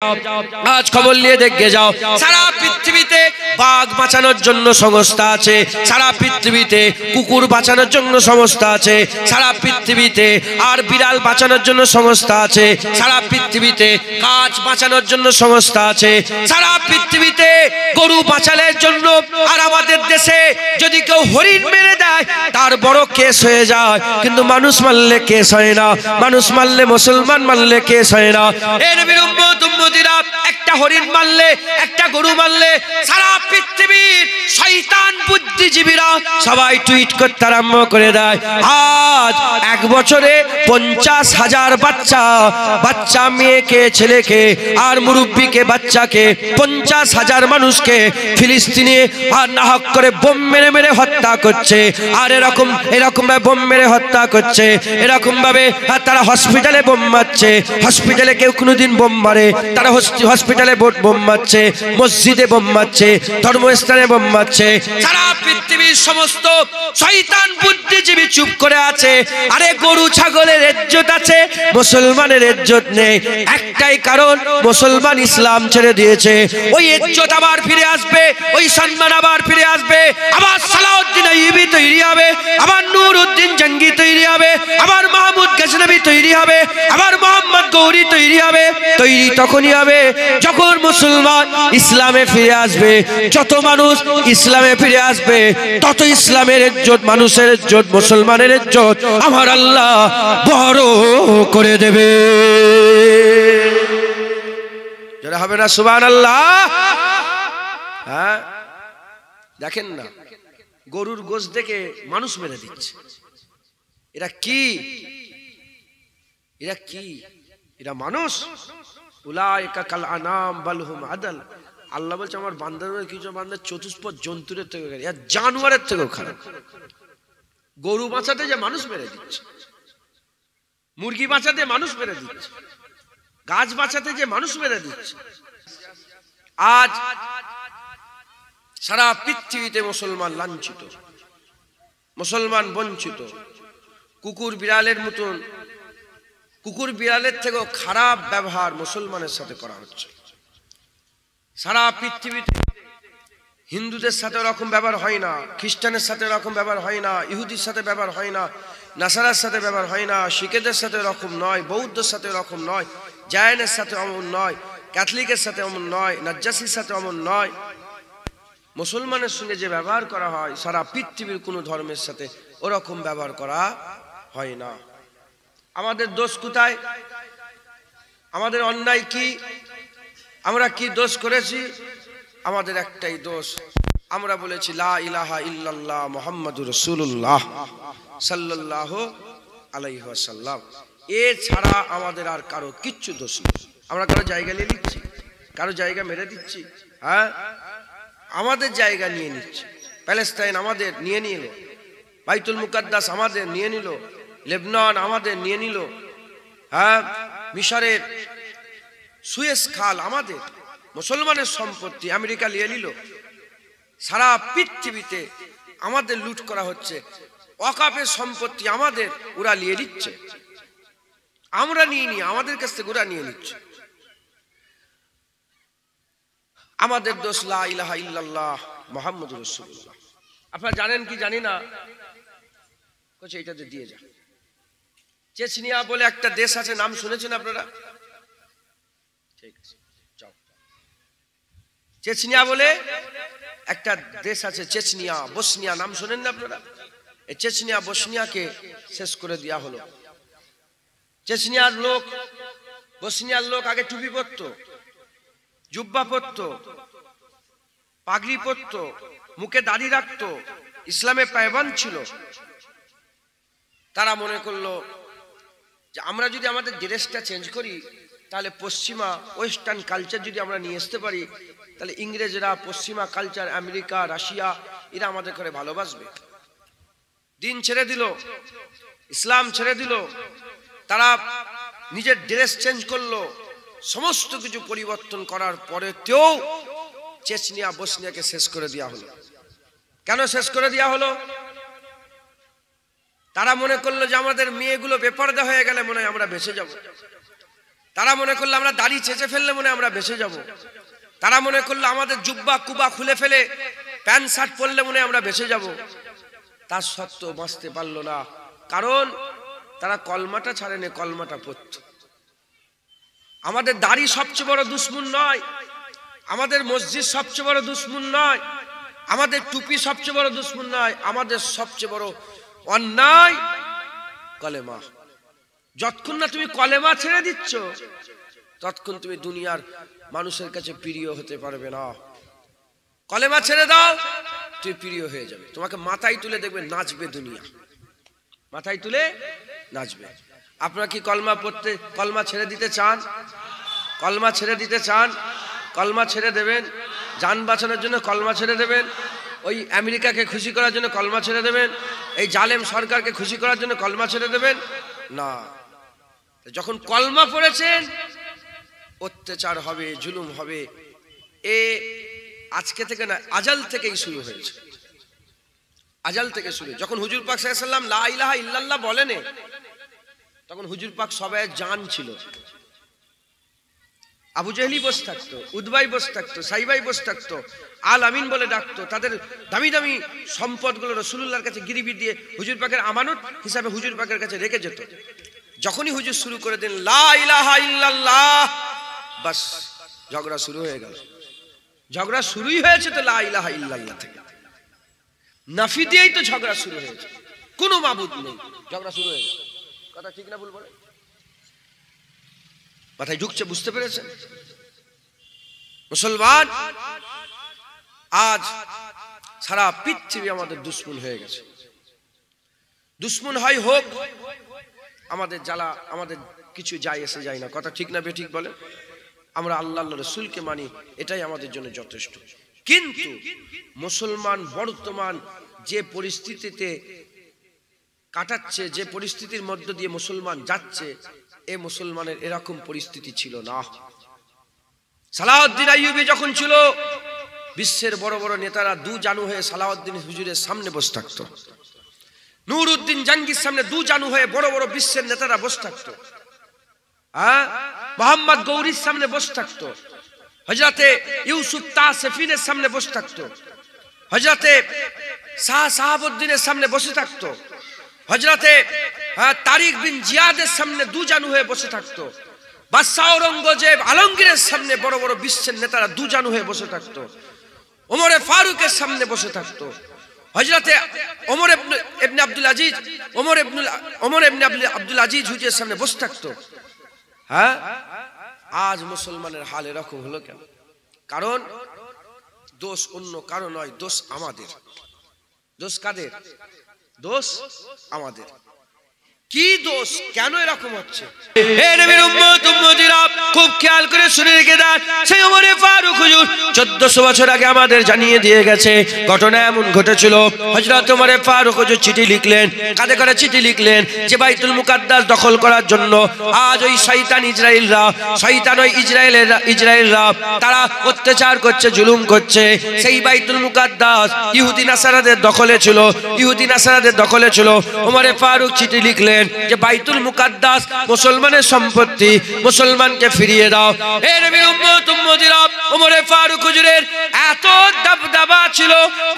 আজ খবর নিয়ে দেখে যাও, সারা পৃথিবীতে বাঘ বাঁচানোর জন্য সংস্থা আছে, সারা পৃথিবীতে কুকুর বাঁচানোর জন্য সংস্থা আছে, সারা পৃথিবীতে আর বিড়াল বাঁচানোর জন্য সংস্থা আছে, সারা পৃথিবীতে কাঠ বাঁচানোর জন্য সংস্থা আছে, সারা পৃথিবীতে গরু বাঁচানোর জন্য। আর আমাদের দেশে যদি কেউ হরিণ মেরে দেয় তার বড় কেস হয়ে যায়, কিন্তু মানুষ মারলে কেস হয় না, মানুষ মারলে, মুসলমান মারলে কেস হয় না। এর নবীর উম্মত উম্মতিরা একটা হরিণ মারলে, একটা গরু মারলে সারা পৃথিবীর শয়তান বুদ্ধিজীবীরা সবাই টুইট করতে আরম্ভ করে দেয়। আজ এক বছরে 50,000 বাচ্চা মেয়েকে, ছেলেকে আর মুরব্বীকে, বাচ্চাকে, 50,000 মানুষকে ফিলিস্তিনে আর নাহক করে বোম মেরে মেরে হত্যা করছে। আর এরকম ভাবে বোম মেরে হত্যা করছে, এরকম ভাবে তারা হসপিটালে বোম মারছে। হসপিটালে কেউ কোনোদিন বোম মারে, তারা হসপিটালে বোম মারছে, মসজিদে বোম মারছে, ধর্মস্থানে বোম মারছে। সারা পৃথিবীর সমস্ত শয়তান বুদ্ধিজীবী চুপ করে আছে। আরে গরু ছাগলের ইজ্জত আছে, মুসলমানের ইজ্জত নেই। একটাই কারণ, মুসলমান ইসলাম ছেড়ে দিয়েছে। ওই ইজ্জত আবার ফিরে আসবে, ওই সম্মান আবার ফিরে আসবে। আবার সালাউদ্দিন আইয়ুবী তৈরি হবে, আবার নুরউদ্দিন জঙ্গি তৈরি হবে, আবার মাহমুদ গজনবী তৈরি হবে, আবার মোহাম্মদ গৌরী তৈরি হবে। তৈরি তখনই হবে যখন মুসলমান ইসলামে ফিরে আসবে। যত মানুষ ইসলামে ফিরে আসবে তত ইসলামের ইজ্জত, মানুষের ইজ্জত, মুসলমানের ইজ্জত আমার আল্লাহ বড় করে দেবে। যারা হবে না সুবহানাল্লাহ। হ্যাঁ, দেখেন না, গরুর গোশ দেখে মানুষ মেরে দিচ্ছে। এরা কি? এরা কি? এরা মানুষ? উলাইকা কাল আনাম বাল হুম আদাল। আল্লাহ বলছে আমার বান্দাদের কিছু বান্দা চতুষ্পদ জন্তুর থেকে খারাপ, এরা জানোয়ারের থেকেও খারাপ। গরু বাঁচাতে যে মানুষ মেরে দিচ্ছে, মুরগি বাঁচাতে মানুষ মেরে দিচ্ছে, গাছ বাঁচাতে যে মানুষ মেরে দিচ্ছে। আজ সারা পৃথিবীতে মুসলমান লাঞ্ছিত, মুসলমান বঞ্চিত। কুকুর বিড়ালের মতন, কুকুর বিড়ালের থেকেও খারাপ ব্যবহার মুসলমানের সাথে করা হচ্ছে। সারা পৃথিবীতে হিন্দুদের সাথে ওরকম ব্যবহার হয় না, খ্রিস্টানের সাথে ওরকম ব্যবহার হয় না, ইহুদির সাথে ব্যবহার হয় না, নাসারার সাথে ব্যবহার হয় না, শিখেদের সাথে ওরকম নয়, বৌদ্ধের সাথে ওরকম নয়, জায়নের সাথে অমন নয়, ক্যাথলিকের সাথে অমন নয়, নাজ্জাসির সাথে অমন নয়। মুসলমানের সঙ্গে যে ব্যবহার করা হয় সারা পৃথিবীর কোনো ধর্মের সাথে ওরকম ব্যবহার করা হয় না। আমাদের দোষ কোথায়? আমাদের অন্যায় কি? আমরা কি দোষ করেছি? আমাদের একটাই দোষ, আমরা বলেছি লা ইলাহা ইল্লাল্লাহ মুহাম্মাদুর রাসূলুল্লাহ সাল্লাল্লাহু আলাইহি ওয়াসাল্লাম। এছাড়া আমাদের আর কারো কিচ্ছু দোষ নেই। আমরা কারো জায়গা নিয়ে নিচ্ছি, কারো জায়গা মেরে দিচ্ছি। হ্যাঁ, আমাদের জায়গা নিয়ে নিচ্ছি। প্যালেস্তাইন আমাদের নিয়ে নিল, বাইতুল মুকাদ্দাস আমাদের নিয়ে নিল, লেবনন আমাদের নিয়ে নিল। হ্যাঁ, মিশরের সুয়েজ খাল আমাদের, মুসলমানের সম্পত্তি আমেরিকা নিয়ে নিল। সারা পৃথিবীতে আমাদের লুট করা হচ্ছে, ওয়াকাফের সম্পত্তি আমাদের ওরা নিয়ে নিচ্ছে, আমরা নিয়ে নিয়ে আমাদের কাছ থেকে ওরা নিয়ে নিচ্ছে। আমাদের দোষ লা ইলাহা ইল্লাল্লাহ মুহাম্মাদুর রাসূলুল্লাহ। আপনারা জানেন কি জানি না, কোচ এইটাতে দিয়ে যা। চেচনিয়া বলে একটা দেশ আছে, নাম শুনেছেন আপনারা? ঠিক আছে, যাও। চেচনিয়া বলে একটা দেশ আছে, চেচনিয়া, বসনিয়া, নাম শোনেন না আপনারা? এই চেচনিয়া বসনিয়াকে শেষ করে দেওয়া হলো। চেচনিয়ার লোক, বসনিয়ার লোক আগে টুপি পরতো, জুব্বা পরতো, পাগড়ি পরতো, মুখে দাড়ি রাখতো, ইসলামে পায়বান ছিল। তারা মনে করলো যে আমরা যদি আমাদের ড্রেসটা চেঞ্জ করি তাহলে পশ্চিমা ওয়েস্টার্ন কালচার যদি আমরা নিয়ে আসতে পারি তাহলে ইংরেজরা, পশ্চিমা কালচার, আমেরিকা, রাশিয়া এরা আমাদের করে ভালোবাসবে। দিন ছেড়ে দিল, ইসলাম ছেড়ে দিল, তারা নিজের ড্রেস চেঞ্জ করলো। সমস্ত কিছু পরিবর্তন করার পরেতেও চেচনিয়া বসনিয়াকে শেষ করে দেওয়া হলো। কেন শেষ করে দেওয়া হলো? তারা মনে করলো যে আমাদের মেয়েগুলো বেপরদা হয়ে গেলে মনে হয় আমরা বেঁচে যাব। তারা মনে করলো আমরা দাড়ি চেঁচে ফেললে মনে আমরা বেঁচে যাব। তারা মনে করলো আমাদের জুব্বা কুবা খুলে ফেলে প্যান্ট শার্ট পরলে মনে আমরা বেঁচে যাব। তার সত্ত্বেও বাঁচতে পারলো না, কারণ তারা কলমাটা ছাড়েনি, কলমাটা পড়ত। আমাদের দাড়ি সবচেয়ে বড় দুশ্মন নয়, আমাদের মসজিদ সবচেয়ে বড় দুশ্মন নয়, আমাদের টুপি সবচেয়ে বড় দুশ্মন নয়, আমাদের সবচেয়ে বড় অন্যায় কলেমা। যতক্ষণ না তুমি কলেমা ছেড়ে দিচ্ছ ততক্ষণ তুমি দুনিয়ার মানুষের কাছে প্রিয় হতে পারবে না। কলেমা ছেড়ে দাও, তুমি প্রিয় হয়ে যাবে। তোমাকে মাথায় তুলে দেখবে নাচবে দুনিয়া, মাথায় তুলে নাচবে। আপনারা কি কলমা পড়তে, কলমা ছেড়ে দিতে চান? কলমা ছেড়ে দিতে চান? কলমা ছেড়ে দেবেন? জান বাঁচানোর জন্য কলমা ছেড়ে দেবেন? ওই আমেরিকাকে খুশি করার জন্য কলমা ছেড়ে দেবেন? এই জালেম সরকারকে খুশি করার জন্য কলমা ছেড়ে দেবেন না। যখন কলমা পড়েছেন অত্যাচার হবে, জুলুম হবে। এ আজকে থেকে না, আজাল থেকেই শুরু হয়েছে, আজাল থেকে শুরু। যখন হুজুর পাক সাল্লাল্লাহু আলাইহি ওয়াসাল্লাম লা ইলাহা ইল্লাল্লাহ বলেন, তখন হুজুর পাক সবাই জান ছিল। আবু জেহলি বসে থাকতো, উদবাই বসে থাকতো, সাইবাই বসে থাকতো, আল আমিন বলে ডাকতো। তাদের দামি দামি সম্পদগুলো রাসূলুল্লাহর কাছে গিরিবি দিয়ে হুজুর পাকের আমানত হিসাবে হুজুর পাকের কাছে রেখে যেত। যখনই হুজুর শুরু করে দেন লা ইলাহা ইল্লাল্লাহ, বাস ঝগড়া শুরু হয়ে গেল। ঝগড়া শুরুই হয়েছে তো লা ইলাহা ইল্লাল্লাহ থেকে, নাফি দিয়েই তো ঝগড়া শুরু হয়েছে। কোনো মাবুদ নেই, ঝগড়া শুরু হয়ে গেছে। কথা ঠিক না ভুল বলে? মাথায় ঢুকছে, বুঝতে পেরেছেন? মুসলমান আজ সারা পৃথিবী আমাদের দুশ্মন হয়ে গেছে। দুশ্মন হয় হোক, আমাদের জ্বালা, আমাদের কিছু যায় এসে যায় না। কথা ঠিক না বেঠিক বলে? আমরা আল্লাহ রাসূলকে মানি, এটাই আমাদের জন্য যথেষ্ট। কিন্তু মুসলমান বর্তমান যে পরিস্থিতিতে কাটাচ্ছে, যে পরিস্থিতির মধ্য দিয়ে মুসলমান যাচ্ছে, এ মুসলমানের এরকম পরিস্থিতি ছিল না। সালাউদ্দিন আইয়ুবী যখন ছিল, বিশ্বের বড় বড় নেতারা দু জানু হয়ে সালাউদ্দিন হুজুরের সামনে বসে থাকতো। নুরউদ্দিন জাঙ্গির সামনে দু জানু হয়ে বড় বড় বিশ্বের নেতারা বসে থাকতো। মোহাম্মদ গৌরীর সামনে বসে থাকতো, হযরতে ইউসুফ তাসফিনের সামনে বসে থাকতো, হযরতে শাহ সাহাবউদ্দিনের সামনে বসে থাকতো, হযরতে তারিক বিন জিয়াদের সামনে দু জানু হয়ে বসে থাকতো, বাদশাহ ঔরঙ্গজেব আলমগীরের সামনে বড় বড় বিশ্বের নেতারা দু জানু হয়ে বসে থাকতো, ওমরে ফারুকের সামনে বসে থাকতো, হযরতে ওমর ইবনে আব্দুল আজিজ, ওমর ইবনে আব্দুল আজিজ হুজুরের সামনে বসে থাকতো। হ্যাঁ, আজ মুসলমানের হাল এরকম হলো কেন? কারণ দোষ অন্য কারো নয়, দোষ আমাদের। দোষ কাদের? দোষ আমাদের। কি দোষ? কেন এরকম হচ্ছে? হে নবীর উম্মত উম্মতিরা, খুব খেয়াল করে শুনে রেখে দেন। সেই ওমরে ফারুক হুজুর 1400 বছর আগে আমাদের জানিয়ে দিয়ে গেছে। ঘটনা এমন ঘটেছিল, হযরত ওমরে ফারুক হুজুর চিঠি লিখলেন। কাঁধে করে চিঠি লিখলেন যে বাইতুল মুকাদ্দাস দখল করার জন্য আজ ওই শয়তান ইসরাইলরা, শয়তান ওই ইসরাইলরা তারা অত্যাচার করছে, জুলুম করছে। সেই বাইতুল মুকাদ্দাস ইহুদি নাসারাদের দখলে ছিল, ইহুদি নাসারাদের দখলে ছিল। ওমরে ফারুক চিঠি লিখলেন যে বাইতুল মুকাদ্দাস মুসলমানের সম্পত্তি, মুসলমানকে ফিরিয়ে দাও। হে নবীর উম্মত উম্মতিরা, ওমরে ফারুক হুজুরের এত দবদবা ছিল,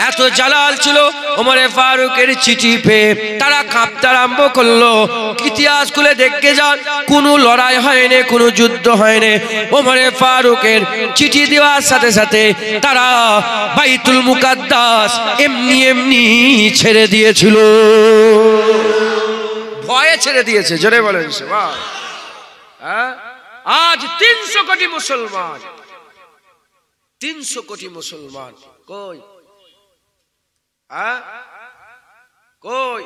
এত জালাল ছিল, ওমরে ফারুকের চিঠি পেয়ে তারা কাঁপতে আরম্ভ করলো। ইতিহাস খুলে দেখে যান, কোনো লড়াই হয়নি, কোনো যুদ্ধ হয়নি। ওমরে ফারুকের চিঠি দেওয়ার সাথে সাথে তারা বাইতুল মুকাদ্দাস এমনি এমনি ছেড়ে দিয়েছিল, ভয়ে ছেড়ে দিয়েছে। জোরে বলেন সুবহান। আজ 300 কোটি মুসলমান, 300 কোটি মুসলমান কই? কই?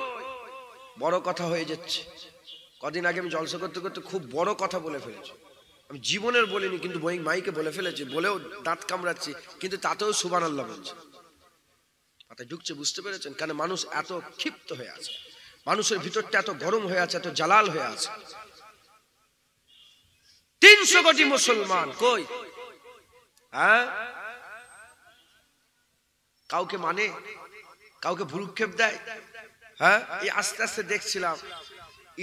বড় কথা হয়ে যাচ্ছে। কদিন আগে আমি জলসা করতে করতে খুব বড় কথা বলে ফেলেছি। আমি জীবনের বলিনি, কিন্তু বই মাইকে বলে ফেলেছি, বলেও দাঁত কামড়াচ্ছি, কিন্তু তাতেও সুবহানাল্লাহ বলছে। মাথায় ঢুকছে, বুঝতে পেরেছেন? কেন মানুষ এত ক্ষিপ্ত হয়ে আছে, মানুষের ভিতরটা এত গরম হয়ে আছে, এত জালাল হয়ে আছে। 300 কোটি মুসলমান কই? কাউকে মানে, কাউকে ভ্রুক্ষেপ দেয়? এই আস্তে আস্তে দেখছিলাম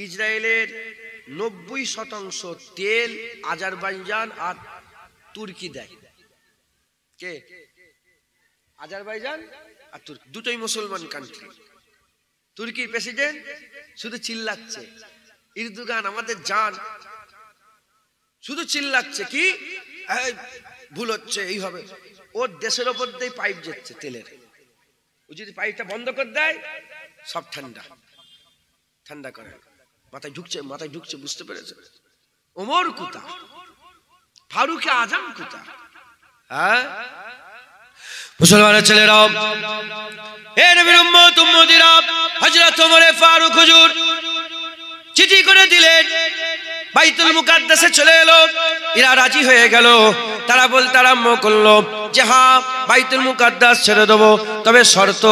ইসরায়েলের 90% তেল আজারবাইজান আর তুর্কি দেয়। কে? আজারবাইজান আর তুর্কি, দুটোই মুসলমান কান্ট্রি। তুর্কির প্রেসিডেন্ট শুধু চিল্লাচ্ছে, এরদোগান আমাদের জান, শুধু চিল্লাচ্ছে কি ভুল হচ্ছে, এই হবে। ওর দেশের ওপর দিয়ে পাইপ যাচ্ছে তেলের, ও যদি পাইপটা বন্ধ করে দেয় সব ঠান্ডা ঠান্ডা করে। মাথায় ঢুকছে, বুঝতে পেরেছে? ওমর কুতা, ফারুক আজম কুতা। হ্যাঁ মুসলমানের ছেলেরাও, এ নবীর উম্মত উম্মতিরা, হযরত ওমর ফারুক হুজুর চিঠি করে দিলেন, বাইতুল মুকাদ্দাসে চলে এলো। এরা রাজি হয়ে গেল। তারা বলতে আরম্ভ করলো যে হ্যাঁ বাইতুল মুকাদ্দাস ছেড়ে দেবো, তবে শর্ত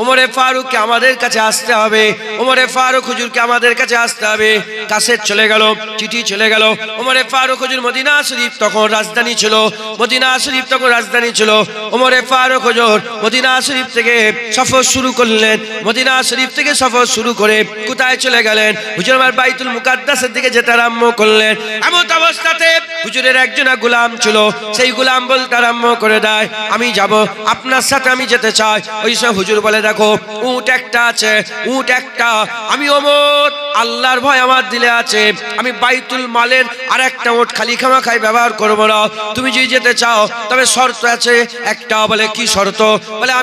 ওমরে ফারুককে আমাদের কাছে আসতে হবে, ওমরে ফারুক হুজুরকে আমাদের কাছে আসতে হবে। কাসেট চলে গেল, চিঠি চলে গেল। ওমরে ফারুক হুজুর মদিনা শরীফ তখন রাজধানী ছিল, মদিনা শরীফ তখন রাজধানী ছিল। ওমরে ফারুক হুজুর মদিনা শরীফ থেকে সফর শুরু করলেন। মদিনা শরীফ থেকে সফর শুরু করে কোথায় চলে গেলেন? হুজুর আমার বাইতুল মুকাদ্দাসের দিকে যেতে আরম্ভ করলেন। এমন অবস্থাতে হুজুরের একজন গোলাম ছিল, সেই গোলাম বলতে আরম্ভ করে দেয় আমি যাব, আপনার সাথে আমি যেতে চাই। ওই সব হুজুর বলে দেখো উট একটা আছে, উট একটা, আমি ওমর আল্লাহর ভয় আমার দিলে আছে, আমি বাইতুল মালের আর একটা উট খালি খামাখাই ব্যবহার করবো না। তুমি যদি যেতে চাও তবে শর্ত আছে একটা। বলে কি শর্ত? বলে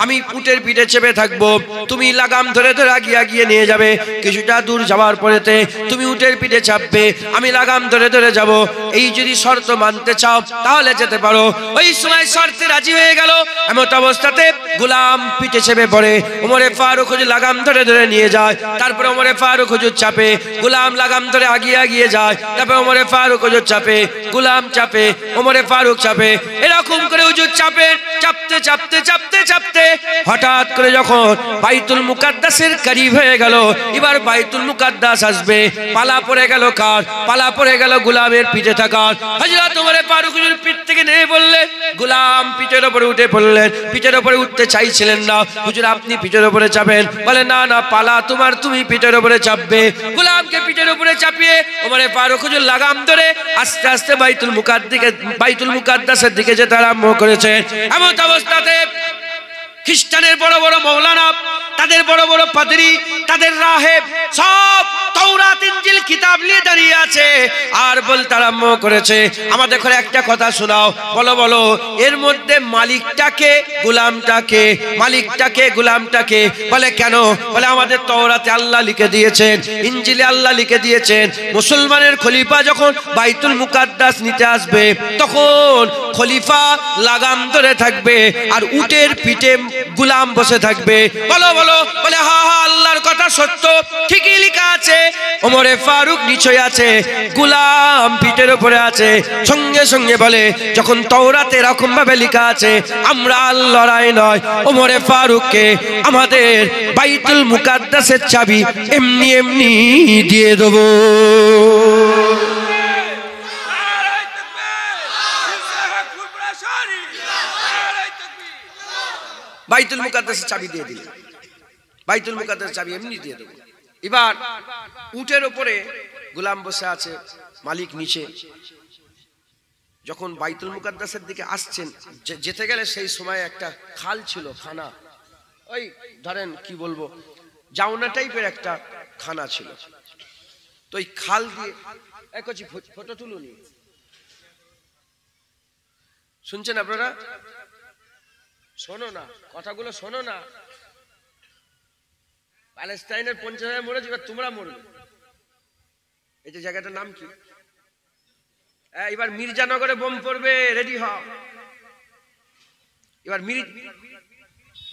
আমি উটের পিঠে চেপে থাকবো, তুমি লাগাম ধরে ধরে আগিয়ে নিয়ে যাবে। কিছুটা দূর যাওয়ার পরেতে তুমি উটের পিঠে চাপবে, আমি লাগাম ধরে ধরে যাব। এই যদি শর্ত মানতে চাও তাহলে যেতে পারো। ওই সময় শর্তে রাজি হয়ে গেল। এমন অবস্থাতে গোলাম পিঠে চেপে পড়ে, ওমরে ফারুক হুজুর লাগাম ধরে ধরে নিয়ে যায়। তারপরে ওমরে ফারুক হুজুর চাপে, গোলাম লাগাম ধরে আগিয়ে যায়। তারপরে ওমরে ফারুক হুজুর চাপে, গোলাম চাপে, ওমরে ফারুক চাপে। এরকম করে হুজুর চাপে, চাপতে চাপতে চাপতে চাপতে হঠাৎ করে যখন বাইতুল মুকাদ্দাসের করিব হয়ে গেল, এবার বাইতুল মুকাদ্দাস আসবে, পালা পড়ে গেল কার? পালা পড়ে গেল গোলামের পিঠে থাকার। হযরত ওমরে ফারুক হুজুর পিঠ থেকে নেমে বললে, গোলাম পিঠের উপরে উঠে পড়লেন। পিঠের উপরে উঠতে চাইছিলেন না। হুজুর আপনি পিঠের উপরে চাপেন। বলে না না, পালা তোমার, তুমি পিঠের উপরে চাপবে। গোলামকে পিঠের উপরে চাপিয়ে ওমরে ফারুক হুজুর লাগাম ধরে আস্তে আস্তে বাইতুল মুকাদ্দাসের দিকে যেতে আরম্ভ করেছেন। এমন অবস্থাতে খ্রিস্টানের বড় বড় মৌলানা, তাদের বড় বড় পাদ্রী, তাদের রাহেব সব তাওরাত ইনজিল কিতাব নিয়ে দাঁড়িয়ে আছে আর বলতে আরম্ভ করেছে আমাদের ঘরে একটা কথা শোনাও। বলো বলো, এর মধ্যে মালিকটাকে গোলামটাকে, মালিকটাকে গোলামটাকে? বলে কেন? বলে আমাদের তাওরাতে আল্লাহ লিখে দিয়েছেন, ইনজিলে আল্লাহ লিখে দিয়েছেন, মুসলমানের খলিফা যখন বাইতুল মুকাদ্দাস নিতে আসবে তখন খলিফা লাগাম ধরে থাকবে আর উটের পিঠে গোলাম বসে থাকবে। বলো বলো। বলে হা হা, আল্লাহর কথা সত্য, ঠিকই লেখা আছে। ওমরে ফারুক নিচে আছে, গোলাম পিঠের উপরে আছে। সঙ্গে সঙ্গে বলে যখন তাওরাতে এরকম ভাবে লেখা আছে, আমরা আল্লাহর আইন নয়, ওমরে ফারুককে আমাদের বাইতুল মুকাদ্দাসের চাবি এমনি এমনি দিয়ে দেবো। বাইতুল মুকাদ্দাসের চাবি দিয়ে দিলেন, বাইতুল মুকাদ্দাসের চাবি এমনি দিয়ে দেবো। এবার উটের উপরে গোলাম বসে আছে, মালিক নিচে। যখন বাইতুল মুকাদ্দাসের দিকে আসছেন, যেতে গেলে সেই সময় একটা খাল ছিল, খানা, ওই ধরেন কি বলবো, জাউনা টাইপের একটা খানা ছিল। তো ওই খাল দিয়ে একছি ফটো তুলুনি, শুনছেন আপনারা? শোনো না, কথাগুলো শোনো না। প্যালেস্টাইনের 50,000 মরেছে, এবার তোমরা মরবে। এই যে জায়গাটার নাম কি? এবার মির্জানগরে বোম পড়বে, রেডি হও। এবার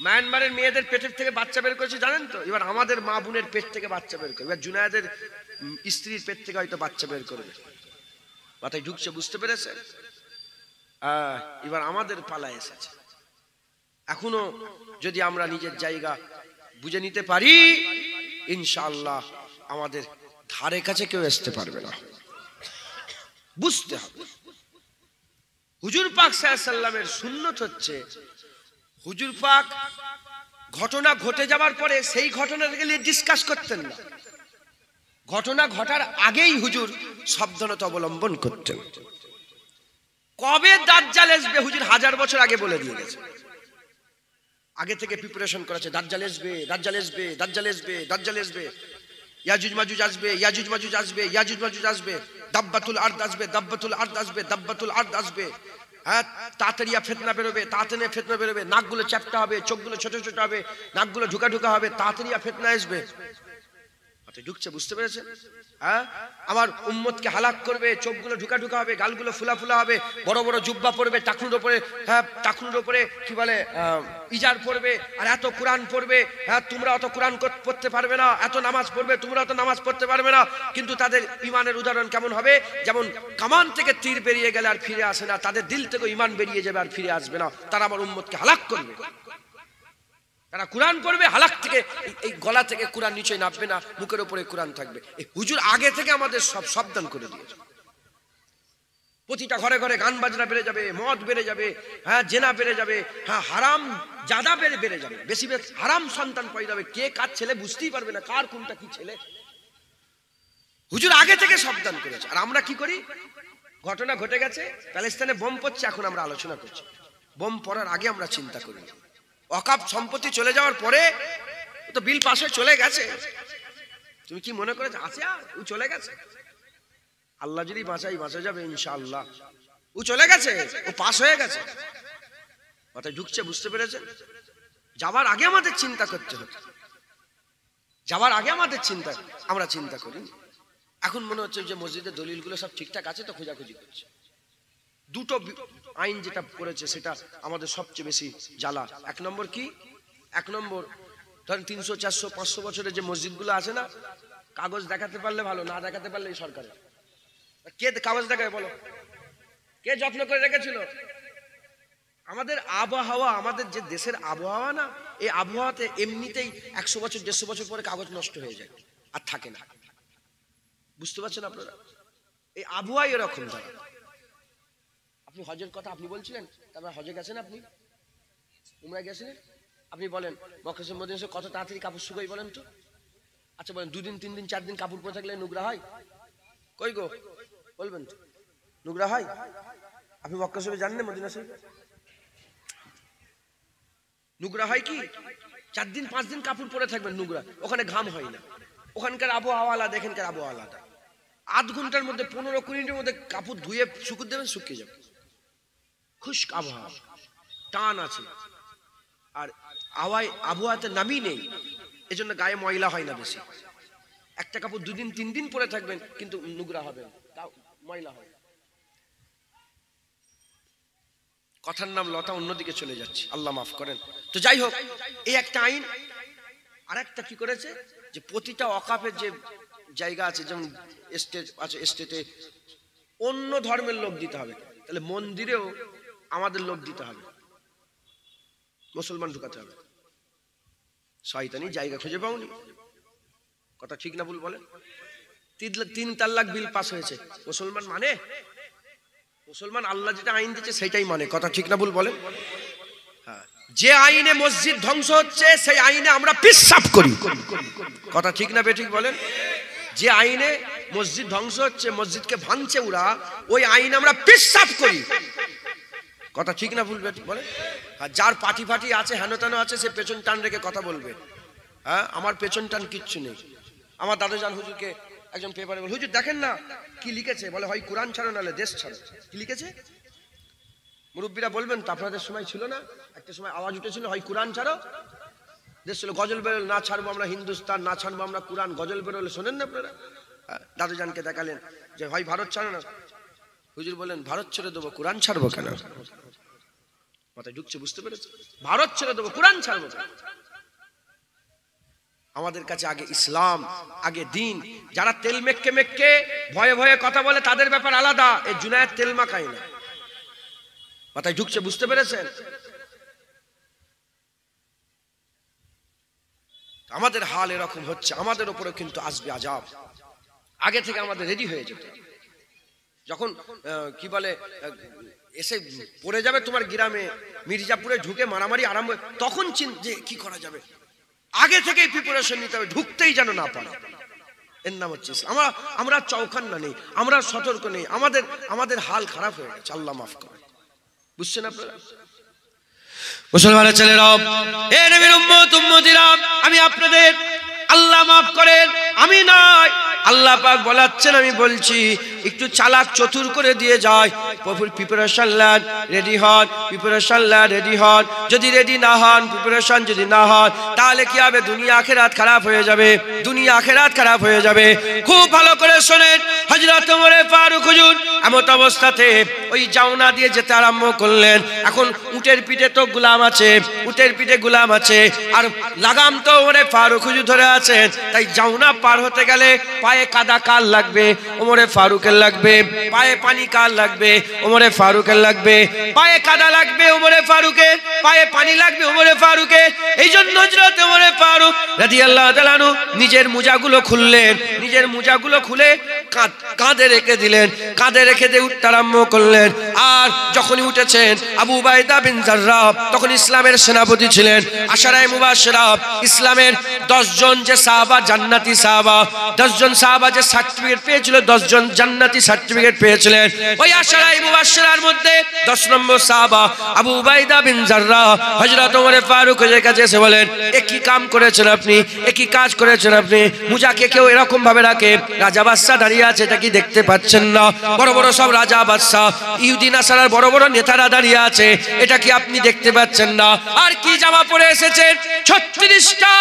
মায়ানমারের মেয়েদের পেটের থেকে বাচ্চা বের করেছে জানেন তো? এবার আমাদের মা বোনের পেট থেকে বাচ্চা বের করবে। এবার জুনায়েদের স্ত্রীর পেট থেকে হয়তো বাচ্চা বের করবে। মাথায় ঢুকছে, বুঝতে পেরেছে? এবার আমাদের পালা এসেছে। এখনো যদি আমরা নিজের জায়গা বুঝে নিতে পারি, ইনশাআল্লাহ আমাদের ধারে কাছে কেউ আসতে পারবে না। বুঝতে হবে হুজুর পাক সাল্লাল্লাহু আলাইহি ওয়াসাল্লামের সুন্নত হচ্ছে, হুজুর পাক ঘটনা ঘটে যাওয়ার পরে সেই ঘটনাটাকে নিয়ে ডিসকাস করতেন না। ঘটনা ঘটার আগেই হুজুর সাবধানতা অবলম্বন করতেন। কবে দাজ্জাল আসবে হুজুর 1000 বছর আগে বলে দিয়ে গেছে। আগে থেকে প্রিপারেশন করেছে, দাজ্জাল আসবে, দাজ্জাল আসবে, দাজ্জাল আসবে, দাজ্জাল আসবে, ইয়াজুজ মাজুজ আসবে, ইয়াজুজ মাজুজ আসবে, ইয়াজুজ মাজুজ আসবে, দাব্বাতুল আরদ আসবে, দাব্বাতুল আরদ আসবে, দাব্বাতুল আরদ আসবে। হ্যাঁ, তাড়াতাড়িয়া ফিতনা বেরোবে, তাড়াতাড়ি ফিতনা বেরোবে, নাকগুলো চ্যাপ্টা হবে, চোখগুলো ছোট ছোট হবে, নাকগুলো ঢুকা ঢুকা হবে, তাড়াতাড়িয়া ফিতনা আসবে। ঢুকছে, বুঝতে পেরেছেন? হ্যাঁ, আমার উম্মতকে হালাক করবে, চোখগুলো ঢুকা ঢুকা হবে, গালগুলো ফুলা ফুলা হবে, বড় বড় জুব্বা পরবে টাকনুর উপরে, হ্যাঁ টাকনুর উপরে কি বলে ইজার পড়বে, আর এত কোরআন পড়বে। হ্যাঁ, তোমরা অত কোরআন পড়তে পারবে না, এত নামাজ পড়বে, তোমরা অত নামাজ পড়তে পারবে না। কিন্তু তাদের ইমানের উদাহরণ কেমন হবে? যেমন কামান থেকে তীর বেরিয়ে গেলে আর ফিরে আসে না, তাদের দিল থেকে ইমান বেরিয়ে যাবে আর ফিরে আসবে না। তারা আমার উম্মতকে হালাক করবে। তারা কোরআন পড়বে, হালাক থেকে এই গলা থেকে কোরআন নিচে নামবে না, মুখের উপরে কোরআন থাকবে। এই হুজুর আগে থেকে আমাদের সব সাবধান করে দিয়েছে। প্রতিটা ঘরে ঘরে গান বাজনা বেড়ে যাবে, মদ বেড়ে যাবে, হ্যাঁ জেনা বেড়ে যাবে, হ্যাঁ হারাম জাদা বেড়ে যাবে, বেশি বেশি হারাম সন্তান পয়দা হবে। কে কার ছেলে বুঝতেই পারবে না, কার কোনটা কি ছেলে। হুজুর আগে থেকে সাবধান করেছে। আর আমরা কি করি? ঘটনা ঘটে গেছে, প্যালেস্তাইনে বোম পড়ছে, এখন আমরা আলোচনা করছি। বোম পড়ার আগে আমরা চিন্তা করি। ওয়াকফ সম্পত্তি চলে যাওয়ার পরে তো বিল পাস হয়ে চলে গেছে, তুমি কি মনে করেছ আছে আর ও চলে গেছে? আল্লাহ যদি বাঁচা যাবে ইনশাআল্লাহ। ও চলে গেছে, ও পাস হয়ে গেছে। মাথায় ঢুকছে, বুঝতে পেরেছেন? যাওয়ার আগে আমাদের চিন্তা করতে হতো, যাওয়ার আগে আমাদের চিন্তা, আমরা চিন্তা করি। এখন মনে হচ্ছে যে মসজিদের দলিলগুলো সব ঠিকঠাক আছে তো খোঁজাখুঁজি করছে। দুটো আইন যেটা করেছে সেটা আমাদের সবচেয়ে বেশি জ্বালা। এক নম্বর কি? এক নম্বর ধরেন 300, 400, 500 বছরের যে মসজিদগুলো আছে না, কাগজ দেখাতে পারলে ভালো, না দেখাতে পারলে এই সরকারের। কে কাগজ দেখায় বলো? কে যত্ন করে রেখেছিল? আমাদের আবহাওয়া, আমাদের যে দেশের আবহাওয়া না, এই আবহাওয়াতে এমনিতেই 100 বছর 150 বছর পরে কাগজ নষ্ট হয়ে যায়, আর থাকে না। বুঝতে পারছেন আপনারা? এই আবহাওয়া এরকম। ধরা আপনি হজের কথা আপনি বলছিলেন, তারপর হজে গেছেন, আপনি উমরায় গেছিলেন, আপনি বলেন মক্কা মদিনা কত তাড়াতাড়ি কাপড় শুকাই বলেন তো? আচ্ছা বলেন, 2 দিন 3 দিন 4 দিন কাপড় পরে থাকলে নোংরা হয়? কই গো বলবেন তো, নোংরা হয়? আপনি মক্কা শরীফ জানেন না, মদিনা শরীফ নোংরা হয় কি? 4 দিন 5 দিন কাপড় পরে থাকবেন নোংরা, ওখানে ঘাম হয় না। ওখানকার আবহাওয়া আলাদা, এখানকার আবহাওয়া আলাদা। 8 ঘন্টার মধ্যে 15-20 মিনিটের মধ্যে কাপড় ধুয়ে শুকুর দেবেন, শুকিয়ে যাবে। খুশক আবহাওয়া, টান আছে, আর আবহাওয়াতে নামই নেই, এজন্য গায়ে ময়লা হয় না বেশি। একটা কাপড় 2 দিন 3 দিন পরে থাকবেন, কিন্তু নোংরা হবে না, তাও ময়লা হয়। কথার নাম লতা, অন্যদিকে চলে যাচ্ছে, আল্লাহ মাফ করেন। তো যাই হোক, এই একটা আইন। আর একটা কি করেছে, যে প্রতিটা ওয়াকফের যে জায়গা আছে, যেমন এস্টেট আছে, এস্টেটে অন্য ধর্মের লোক দিতে হবে, তাহলে মন্দিরেও আমাদের লোক দিতে হবে, মুসলমান ঢুকাতে হবে। শয়তানি জায়গা খুঁজে পাওনি। কথা ঠিক না ভুল বলেন? 3 তালাক বিল পাস হয়েছে, মুসলমান মানে? মুসলমান আল্লাহ যেটা আইন দিচ্ছে সেটাই মানে। কথা ঠিক না ভুল বলেন? হ্যাঁ, যে আইনে মসজিদ ধ্বংস হচ্ছে সেই আইনে আমরা পিশাব করি। কথা ঠিক না বেঠিক বলেন? যে আইনে মসজিদ ধ্বংস হচ্ছে, মসজিদকে ভাঙছে ওরা, ওই আইনে আমরা পিশাব করি। কথা ঠিক না ভুল বলেন? আর যার পাটি ফাটি আছে, হেন তেন আছে, সে পেছন টান রেখে কথা বলবে। হ্যাঁ, আমার পেছন টান কিচ্ছু নেই। আমার দাদাজান হুজুরকে একজন পেপারে বলে, হুজুর দেখেন না কি লিখেছে, বলে হয় কোরআন ছাড়ো নাহলে দেশ ছাড়ো। কি লিখেছে? মুরব্বীরা বলবেন তো, আপনাদের সময় ছিল না, একটা সময় আওয়াজ উঠেছিল হয় কোরআন ছাড়ো দেশ ছিল। গজল বেরোল, না ছাড়বো আমরা হিন্দুস্তান, না ছাড়বো আমরা কোরআন। গজল বেরোলে শোনেন না আপনারা? দাদুজানকে দেখালেন যে হয় ভারত ছাড়ো না। হুজুর বলেন ভারত ছেড়ে দেবো, কোরআন ছাড়বো কেন? মাথায় ঢুকছে, বুঝতে পেরেছে? ভারত ছেড়ে দেবো, কোরআন ছাড়বো। আমাদের কাছে আগে ইসলাম, আগে দিন। যারা তেল মেক্কে মেক্কে ভয়ে ভয়ে কথা বলে, তাদের ব্যাপার আলাদা। এই জুনায়েদ তেল মাখায় না। মাথায় ঢুকছে, বুঝতে পেরেছেন? আমাদের হাল এরকম হচ্ছে, আমাদের উপরে কিন্তু আসবে আযাব। আগে থেকে আমাদের রেডি হয়ে যেতে। যখন কি বলে এসে পড়ে যাবে তোমার গ্রামে, মির্জাপুরে ঢুকে মারামারি আরম্ভ, তখন যে কি করা যাবে, আগে থেকেই প্রিপারেশন নিতে হবে, ঢুকতেই যেন না পারে। এর নাম হচ্ছে ইসলাম। আমরা চৌখান্না নেই, আমরা সতর্ক নেই, আমাদের হাল খারাপ হয়ে গেছে। আল্লাহ মাফ করে। বুঝছেন আপনারা? মুসলমানের ছেলেরা, এ নবীর উম্মত উম্মতিরা, আমি আপনাদের আল্লাহ মাফ করেন, আমি নয়, আল্লাহ পাক বলাচ্ছেন, আমি বলছি একটু চালাক চতুর করে দিয়ে যায়। প্রিপারেশন নেন, রেডি হন, প্রিপারেশন নেন, রেডি হন। যদি রেডি না হন, প্রিপারেশন যদি না হন, তাহলে কি হবে? দুনিয়া আখিরাত খারাপ হয়ে যাবে, দুনিয়া আখিরাত খারাপ হয়ে যাবে। খুব ভালো করে শোনেন, হযরত ওমর ফারুক হুজুর এমত অবস্থাতে ওই জাউনা দিয়ে যেতে আরম্ভ করলেন। এখন উটের পিঠে তো গোলাম আছে, উটের পিঠে গোলাম আছে, আর লাগাম তো ওমর ফারুক হুজুর ধরে আছেন। তাই জাউনা পার হতে গেলে পায়ে কাদা কার লাগবে? ওমর ফারুকের লাগবে। পায়ে পানি কার লাগবে? ওমর ফারুকের লাগবে। পায়ে কাদা লাগবে ওমর ফারুকের, পায়ে পানি লাগবে ওমর ফারুকের। এই জন্য হযরত ওমর ফারুক রাদিয়াল্লাহু তাআলা আনহু নিজের মোজাগুলো খুললেন, নিজের মোজাগুলো খুলে কাঁধে রেখে দিলেন, কাঁধে রেখে দিয়ে উঠতে আরম্ভ করলেন। আর যখনই উঠেছেন, আবু উবাইদা বিন জাররাহ তখন ইসলামের সেনাপতি ছিলেন। আশারায়ে মুবাশশিরা, ইসলামের 10 জন যে সাহাবা জান্নাতি সাহাবা, 10 জন সাহাবা যে সার্টিফিকেট পেয়েছিল, 10 জন জান্নাতি সার্টিফিকেট পেয়েছিলেন। ওই আশারায়ে মুবাশশিরার মধ্যে 10 নম্বর সাহাবা আবু উবাইদা বিন জাররাহ হযরত ওমর ফারুকের কাছে এসে বলেন, এ কি কাম করেছেন আপনি? এ কি কাজ করেছেন আপনি? মুজাকে কেউ এরকম ভাবে রাখে? রাজা বাদশা দাঁড়িয়ে আছে, এটা কি দেখতে পাচ্ছেন না? বড় বড় সব রাজা বাদশা, ইহুদি নাসারার বড় বড় নেতারা দাঁড়িয়ে আছে, এটা কি আপনি দেখতে পাচ্ছেন না? আর কি জামা পরে এসেছেন? 36টা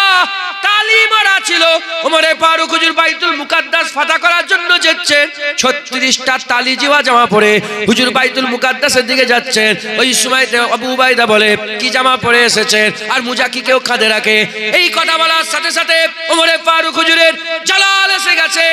তালি মারা ছিল। ওমর ফারুক হুজুর বাইতুল মুকাদ্দাস ফাতা করার জন্য যাচ্ছেন, 36টা তালি জিওয়া জামা পরে হুজুর বাইতুল মুকাদ্দাসের দিকে যাচ্ছেন। ওই সময়তে আবু উবাইদা বলে, কি জামা পরে এসেছেন? আর মুজা কি কেউ কাঁধে রাখে? এই কথা বলার সাথে সাথে ওমর ফারুক হুজুরের জালাল এসে গেছে।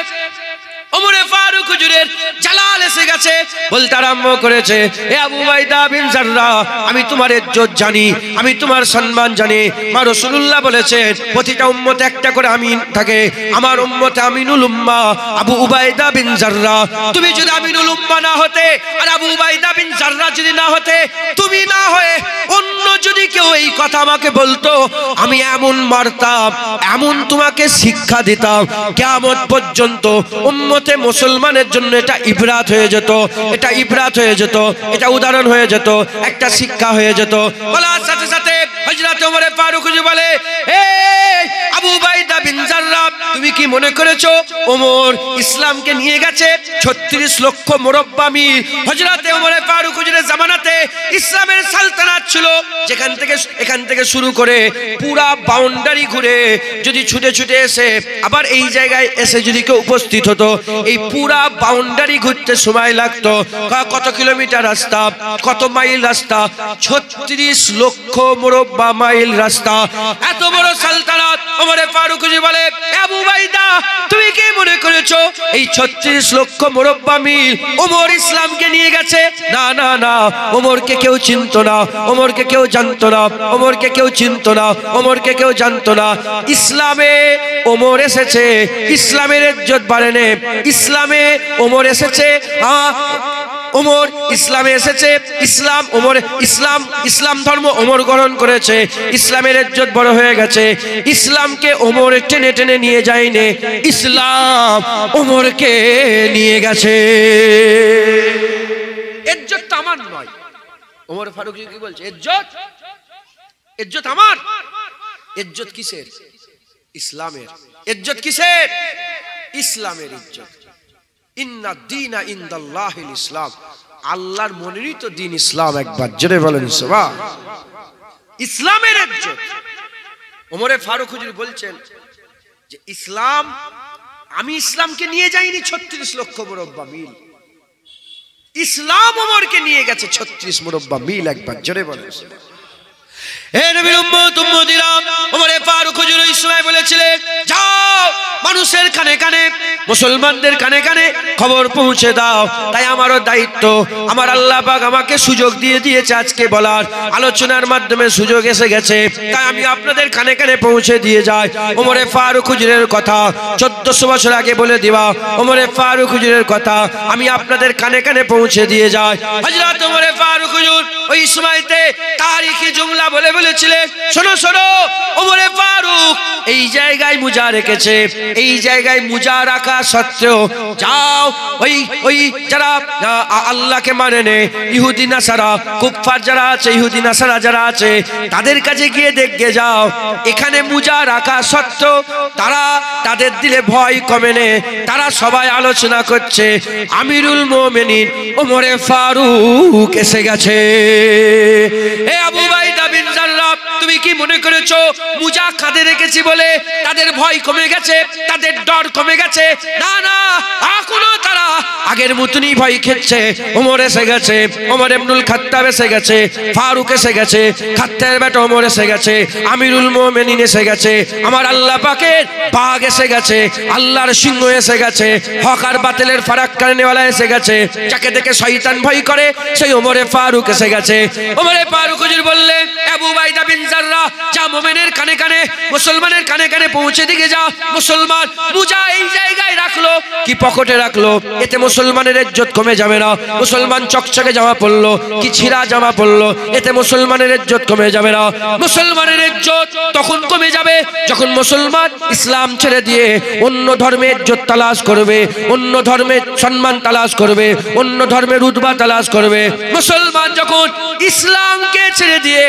ওমর ফারুক হুজুরের জালাল এসে গেছে, বলতে আরম্ভ করেছে, হে আবু উবাইদা বিন জাররাহ, আমি তোমার ইজ্জত জানি, আমি তোমার সম্মান জানি। মা রাসূলুল্লাহ বলেছেন, প্রতিটা উম্মত একটা করে আমিন থাকে, আমার উম্মতে আমিনুল উম্মাহ আবু উবাইদা বিন জাররাহ। তুমি যদি আমিনুল উম্মাহ না হতে, আর আবু উবাইদা বিন জাররাহ যদি না হতে, তুমি না হয়ে অন্য যদি কেউ এই কথা আমাকে বলতো, আমি এমন মারতাম, এমন তোমাকে শিক্ষা দিতাম, কিয়ামত পর্যন্ত উম্মতে মুসলমানের জন্য এটা ইবরাত হয়ে যেত, এটা ইবরাত হয়ে যেত, এটা উদাহরণ হয়ে যেত, একটা শিক্ষা হয়ে যেত। বলার সাথে সাথে হযরত ওমর ফারুক হুজুর বলে, হে আবু উবাইদা বিন জাররাহ, তুমি কি মনে করেছো ওমর ইসলামকে নিয়ে গেছে 36 লক্ষ মুরব্বা মিল? হযরত ওমর ফারুক হুজুরের জামানাতে ইসলামের সালতানাত ছিল, যেখান থেকে এখান থেকে শুরু করে পুরা বাউন্ডারি ঘুরে যদি ছুটে ছুটে এসে আবার এই জায়গায় এসে যদি কেউ উপস্থিত হতো, এই পুরা বাউন্ডারি ঘুরতে সময় লাগতো কত কিলোমিটার রাস্তা, কত মাইল রাস্তা? 36 লক্ষ মুরব্বা মাইল রাস্তা। এত বড় সালতানাত। ওমর ফারুক হুজুর বলে, আবু উবাইদা, তুমি কি মনে করেছো এই 36 লক্ষ মুরব্বা মিল ওমর ইসলামকে নিয়ে গেছে? না না না, ওমরকে কেউ চিনতো না, ওমরকে কেউ জানতো না, ওমরকে কেউ চিনতো না, ওমরকে কেউ জানতো না। ইসলামে ওমর এসেছে, ইসলামের ইজ্জত বাড়েনে, ইসলামে ওমর এসেছে, ওমর ইসলামে এসেছে, ইসলাম ওমর, ইসলাম ধর্ম ওমর গ্রহণ করেছে, ইসলামের ইজ্জত বড় হয়ে গেছে। ইসলামকে ওমর টেনে টেনে নিয়ে যায়নি, ইসলাম ওমরকে নিয়ে গেছে। ইজ্জত তো আমার নয়। ওমর ফারুক কি বলছে? ইজ্জত আমার। ইজ্জত কিসের? ইসলামের। ইজ্জত কিসের? ইসলামের ইজ্জত। ইন্না দীনা ইনদাল্লাহিল ইসলাম, আল্লাহর মনোনীত দ্বীন ইসলাম। একবার জোরে বলেন সুবহান। ইসলামের ইজ্জত। ওমর ফারুক হুজুর বলছেন যে ইসলাম, আমি ইসলামকে নিয়ে যাইনি 36 লক্ষ মুরব্বা মিল, ইসলাম ওমরকে নিয়ে গেছে 36 মুরব্বা মিল। একবার জোরে বলেন। হে নবীর উম্মত উম্মতিরা, ওমর ফারুক হুজুর ওই সময় বলেছিলেন, যাও মানুষের কানে কানে, মুসলমানদের কানে কানে খবর পৌঁছে দাও। তাই আমারও দায়িত্ব, আমার আল্লাহ পাক আমাকে সুযোগ দিয়ে দিয়েছে আজকে বলার, আলোচনার মাধ্যমে সুযোগ এসে গেছে, তাই আমি আপনাদের কানে কানে পৌঁছে দিয়ে যাই। ওমর ফারুক হুজুরের কথা 1400 বছর আগে বলে দিবা, ওমর ফারুক হুজুরের কথা আমি আপনাদের কানে কানে পৌঁছে দিয়ে যাই। হযরত ওমর ফারুক হুজুর ওই ওই সময়তে তারিখি জুমলা বলে বলেছিলেন, শোনো শোনো ওমরে ফারুক এই জায়গায় মুজা রেখেছে, এই জায়গায় মুজা রাখা সত্ত্বেও যাও ওই ওই যারা আল্লাহকে মানে নে, ইহুদি নাসারা কুফফার যারা আছে, ইহুদি নাসারা যারা আছে, তাদের কাছে গিয়ে দেখে যাও এখানে মুজা রাখা সত্ত্বেও তারা তাদের দিলে ভয় কমে নে, তারা সবাই আলোচনা করছে আমিরুল মুমিনিন ওমরে ফারুক এসে গেছে। এ আবু উবাইদা বিন জাররাহ, তুমি কি মনে করেছো মুজা কাঁধে রেখেছি বলে তাদের ভয় কমে গেছে, তাদের ডর কমে গেছে? না না, এখনো তারা আগের মতনই ভয় খেচ্ছে। ওমর এসে গেছে, ওমর ইবনুল খাত্তাব এসে গেছে, ফারুক এসে গেছে, খাত্তাবের বেটা ওমর এসে গেছে, আমিরুল মুমিনিন এসে গেছে, আমার আল্লাহ পাকের বাঘ এসে গেছে, আল্লাহর সিংহ এসে গেছে, হক আর বাতিলের ফারাক কারণেওয়ালা এসে গেছে, যাকে দেখে শয়তান ভয় করে সেই ওমরে ফারুক এসে গেছে। ওমরে ফারুক হুজুর বললেন, আবু উবাইদা বিন জাররাহ, যা মুমিনের কানে কানে, মুসলমানের কানে কানে পৌঁছে দিকে যা, মুসলমান মুজা এই জায়গায় রাখলো কি পকেটে রাখলো, এতে মুসলমানের ইজ্জত কমে যাবে না। মুসলমান চকচকে জামা পরলো কি ছিঁড়া জামা পরলো, এতে মুসলমানের ইজ্জত কমে যাবে না। মুসলমানের ইজ্জত তখন কমে যাবে যখন মুসলমান ইসলাম ছেড়ে দিয়ে অন্য ধর্মের ইজ্জত তালাশ করবে, অন্য ধর্মের সম্মান তালাশ করবে, অন্য ধর্মের রুতবা তালাশ করবে। মুসলমান যখন ইসলামকে ছেড়ে দিয়ে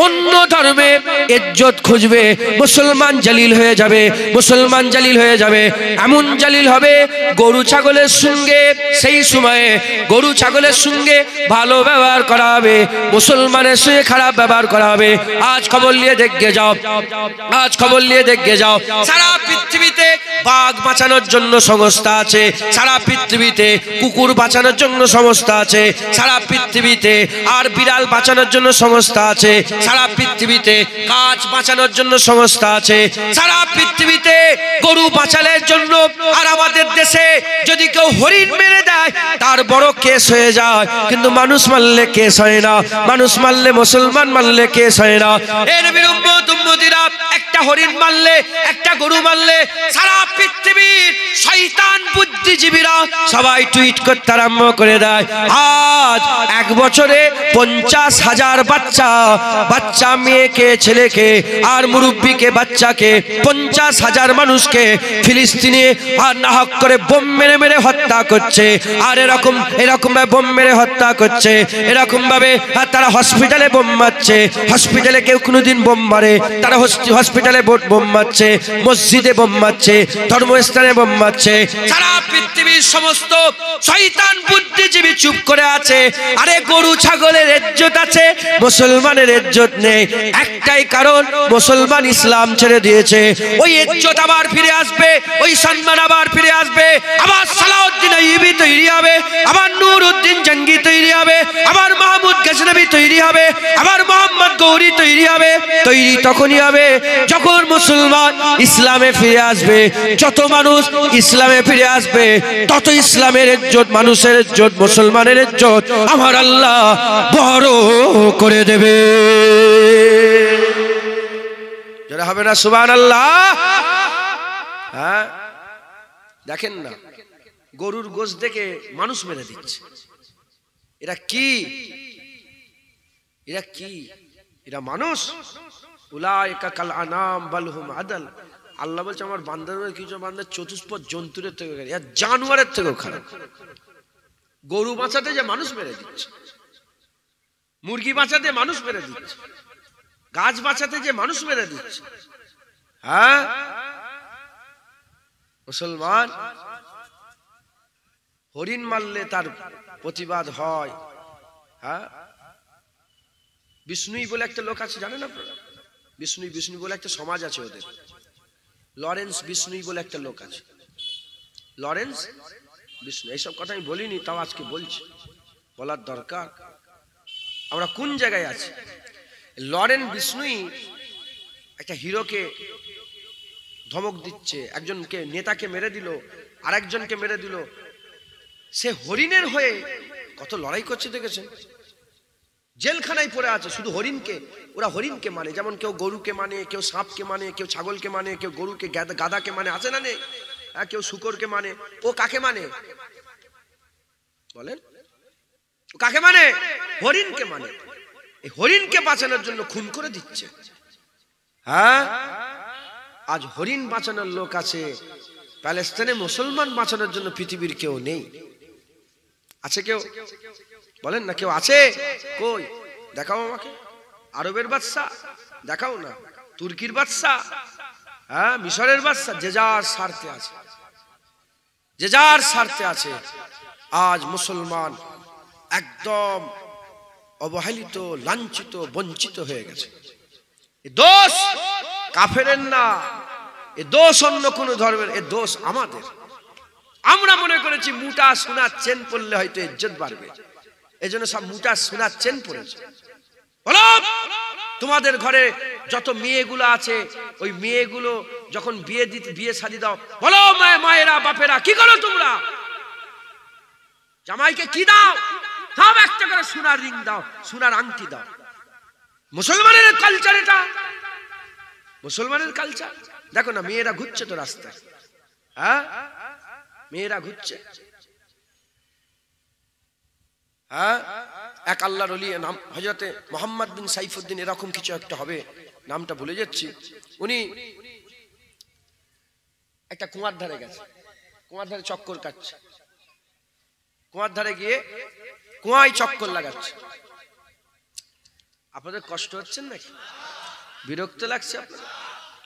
অন্য ধর্মে ইজ্জত খুঁজবে, মুসলমান জালিল হয়ে যাবে, মুসলমান জালিল হয়ে যাবে। এমন জালিল হবে গরু ছাগলের সঙ্গে, সেই সময়ে গরু ছাগলের সঙ্গে ভালো ব্যবহার করা হবে, মুসলমানের সঙ্গে খারাপ ব্যবহার করা হবে। আজ খবর নিয়ে দেখে যাও, আজ খবর নিয়ে দেখে যাও, সারা পৃথিবীতে বাঘ বাঁচানোর জন্য সংস্থা আছে, সারা পৃথিবীতে কুকুর বাঁচানোর জন্য সংস্থা আছে, সারা পৃথিবীতে আর বিড়াল বাঁচানোর জন্য সংস্থা আছে, সারা পৃথিবীতে কাজ বাঁচানোর জন্য সংস্থা আছে, সারা পৃথিবীতে গরু বাঁচানোর জন্য। আর আমাদের দেশে যদি কেউ হরিণ মেরে দেয় তার বড় কেস হয়ে যায়, কিন্তু মানুষ মারলে কেস হয় না, মানুষ মারলে, মুসলমান মারলে কেস হয় না। এর নবীর উম্মত উম্মতিরা একটা হরিণ মারলে, একটা গরু মারলে সারা পৃথিবীর শয়তান বুদ্ধিজীবীরা সবাই টুইট করতে আরম্ভ করে দেয়। আজ এক বছরে 50,000 বাচ্চা মেয়েকে, ছেলেকে আর মুরব্বীকে, বাচ্চাকে, 50,000 মানুষকে ফিলিস্তিনে আর নাহক করে বোম মেরে মেরে হত্যা করছে। আর এরকম ভাবে বোম মেরে হত্যা করছে, এরকম ভাবে তারা হসপিটালে বোম মারছে, হসপিটালে কেউ কোনোদিন বোম মারে, তারা হসপিটালে বোম মারছে, মসজিদে বোম মারছে, ধর্মস্থানে বোম মারছে। সারা পৃথিবীর সমস্ত শয়তান বুদ্ধিজীবী চুপ করে আছে। আরে গরু ছাগলের ইজ্জত আছে, মুসলমানের ইজ্জত নেই। একটাই কারণ, মুসলমান ইসলাম ছেড়ে দিয়েছে। ওই ইজ্জত আবার ফিরে আসবে, ওই সম্মান আবার ফিরে আসবে, আবার সালাউদ্দিন আইয়ুবী তৈরি হবে, আবার নুরউদ্দিন জঙ্গি তৈরি হবে, আবার মাহমুদ গজনবী তৈরি হবে, আবার মোহাম্মদ গৌরী তৈরি হবে। তৈরি তখনই হবে যখন মুসলমান ইসলামে ফিরে আসবে। যত মানুষ ইসলামে ফিরে আসবে তত ইসলামের ইজ্জত, মানুষের ইজ্জত, মুসলমানের ইজ্জত আমার আল্লাহ বড় করে দেবে। যারা হবে না সুবহানাল্লাহ। হ্যাঁ, দেখেন না, গরুর গোশত দেখে মানুষ মেরে দিচ্ছে। এরা কি, এরা কি, এরা মানুষ? উলাইকা কাল আনাম বাল হুম আদাল। আল্লাহ বলছে আমার বান্দাদের কিছু বান্দা চতুষ্পদ জন্তুরের থেকে, এরা জানোয়ারের থেকেও খারাপ। গরু বাঁচাতে যে মানুষ মেরে দিচ্ছে, মুরগি বাঁচাতে মানুষ মেরে দিচ্ছে, গাছ বাঁচাতে যে মানুষ মেরে দিচ্ছে। হ্যাঁ মুসলমান, হরিণ মারলে তার প্রতিবাদ হয়। হ্যাঁ, বিষ্ণুই বলে একটা লোক আছে, জানেন আপনারা? বিষ্ণুই বলে একটা সমাজ আছে ওদের। লরেন্স বিষ্ণুই বলে একটা লোক আছে, লরেন্স বিষ্ণু। এইসব কথা আমি বলিনি, তাও আজকে বলছি, বলার দরকার। আমরা কোন জায়গায় আছি? লরেন্স বিষ্ণুই একটা হিরোকে ধমক দিচ্ছে, একজনকে নেতাকে মেরে দিল, আরেকজনকে মেরে দিল। সে হরিণের হয়ে কত লড়াই করছে দেখেছেন? জেলখানায় পড়ে আছে শুধু হরিণকে। ওরা হরিণকে মানে, যেমন কেউ গরুকে মানে, কেউ সাপকে মানে, কেউ ছাগলকে মানে, কেউ গরুকে গাধাকে মানে, আছে না নেই? কেউ শূকরকে মানে। ও কাকে মানে বলেন? ও কাকে মানে? হরিণকে মানে। এই হরিণকে বাঁচানোর জন্য খুন করে দিচ্ছে। হ্যাঁ, আজ হরিণ বাঁচানোর লোক আছে, প্যালেস্তাইনে মুসলমান বাঁচানোর জন্য পৃথিবীর কেউ নেই। আছে কেউ? বলেন না, কেউ আছে? কই দেখাও আমাকে। আরবের বাদশা দেখাও না, তুর্কির বাদশা, হ্যাঁ, মিশরের বাদশা, যে যার স্বার্থে আছে, যে যার স্বার্থে আছে। আজ মুসলমান একদম অবহেলিত, লাঞ্ছিত, বঞ্চিত হয়ে গেছে। এ দোষ কাফেরের না, এ দোষ অন্য কোন ধর্মের, এ দোষ আমাদের। আমরা মনে করেছি মুটা সোনার চেন পরলে হয়তো ইজ্জত বাড়বে, এজন্য সব মুটা সোনার চেন পরেছে। বলো, তোমাদের ঘরে যত মেয়েগুলো আছে, ওই মেয়েগুলো যখন বিয়ে শাদী দাও, বলো মায়েরা বাপেরা কি করো তোমরা? জামাইকে কি দাও? সব একটা করে সোনার রিং দাও, সোনার আংটি দাও। মুসলমানের কালচার এটা, মুসলমানের কালচার। দেখো না, মেয়েরা ঘুরছে তো রাস্তায়, হ্যাঁ, মেয়েরা ঘুরছে। হ্যাঁ, এক আল্লাহর ওলি, নাম হযরতে মুহাম্মদ বিন সাইফুদ্দিন, এরকম কিছু একটা হবে, নামটা ভুলে যাচ্ছি। উনি একটা কুয়ার ধারে গেছে, কুয়ার ধারে চক্কর কাটছে, কুয়ার ধারে গিয়ে কুয়ায় চক্কর লাগাচ্ছে। আপনাদের কষ্ট হচ্ছে নাকি? বিরক্ত লাগছে আপনাদের?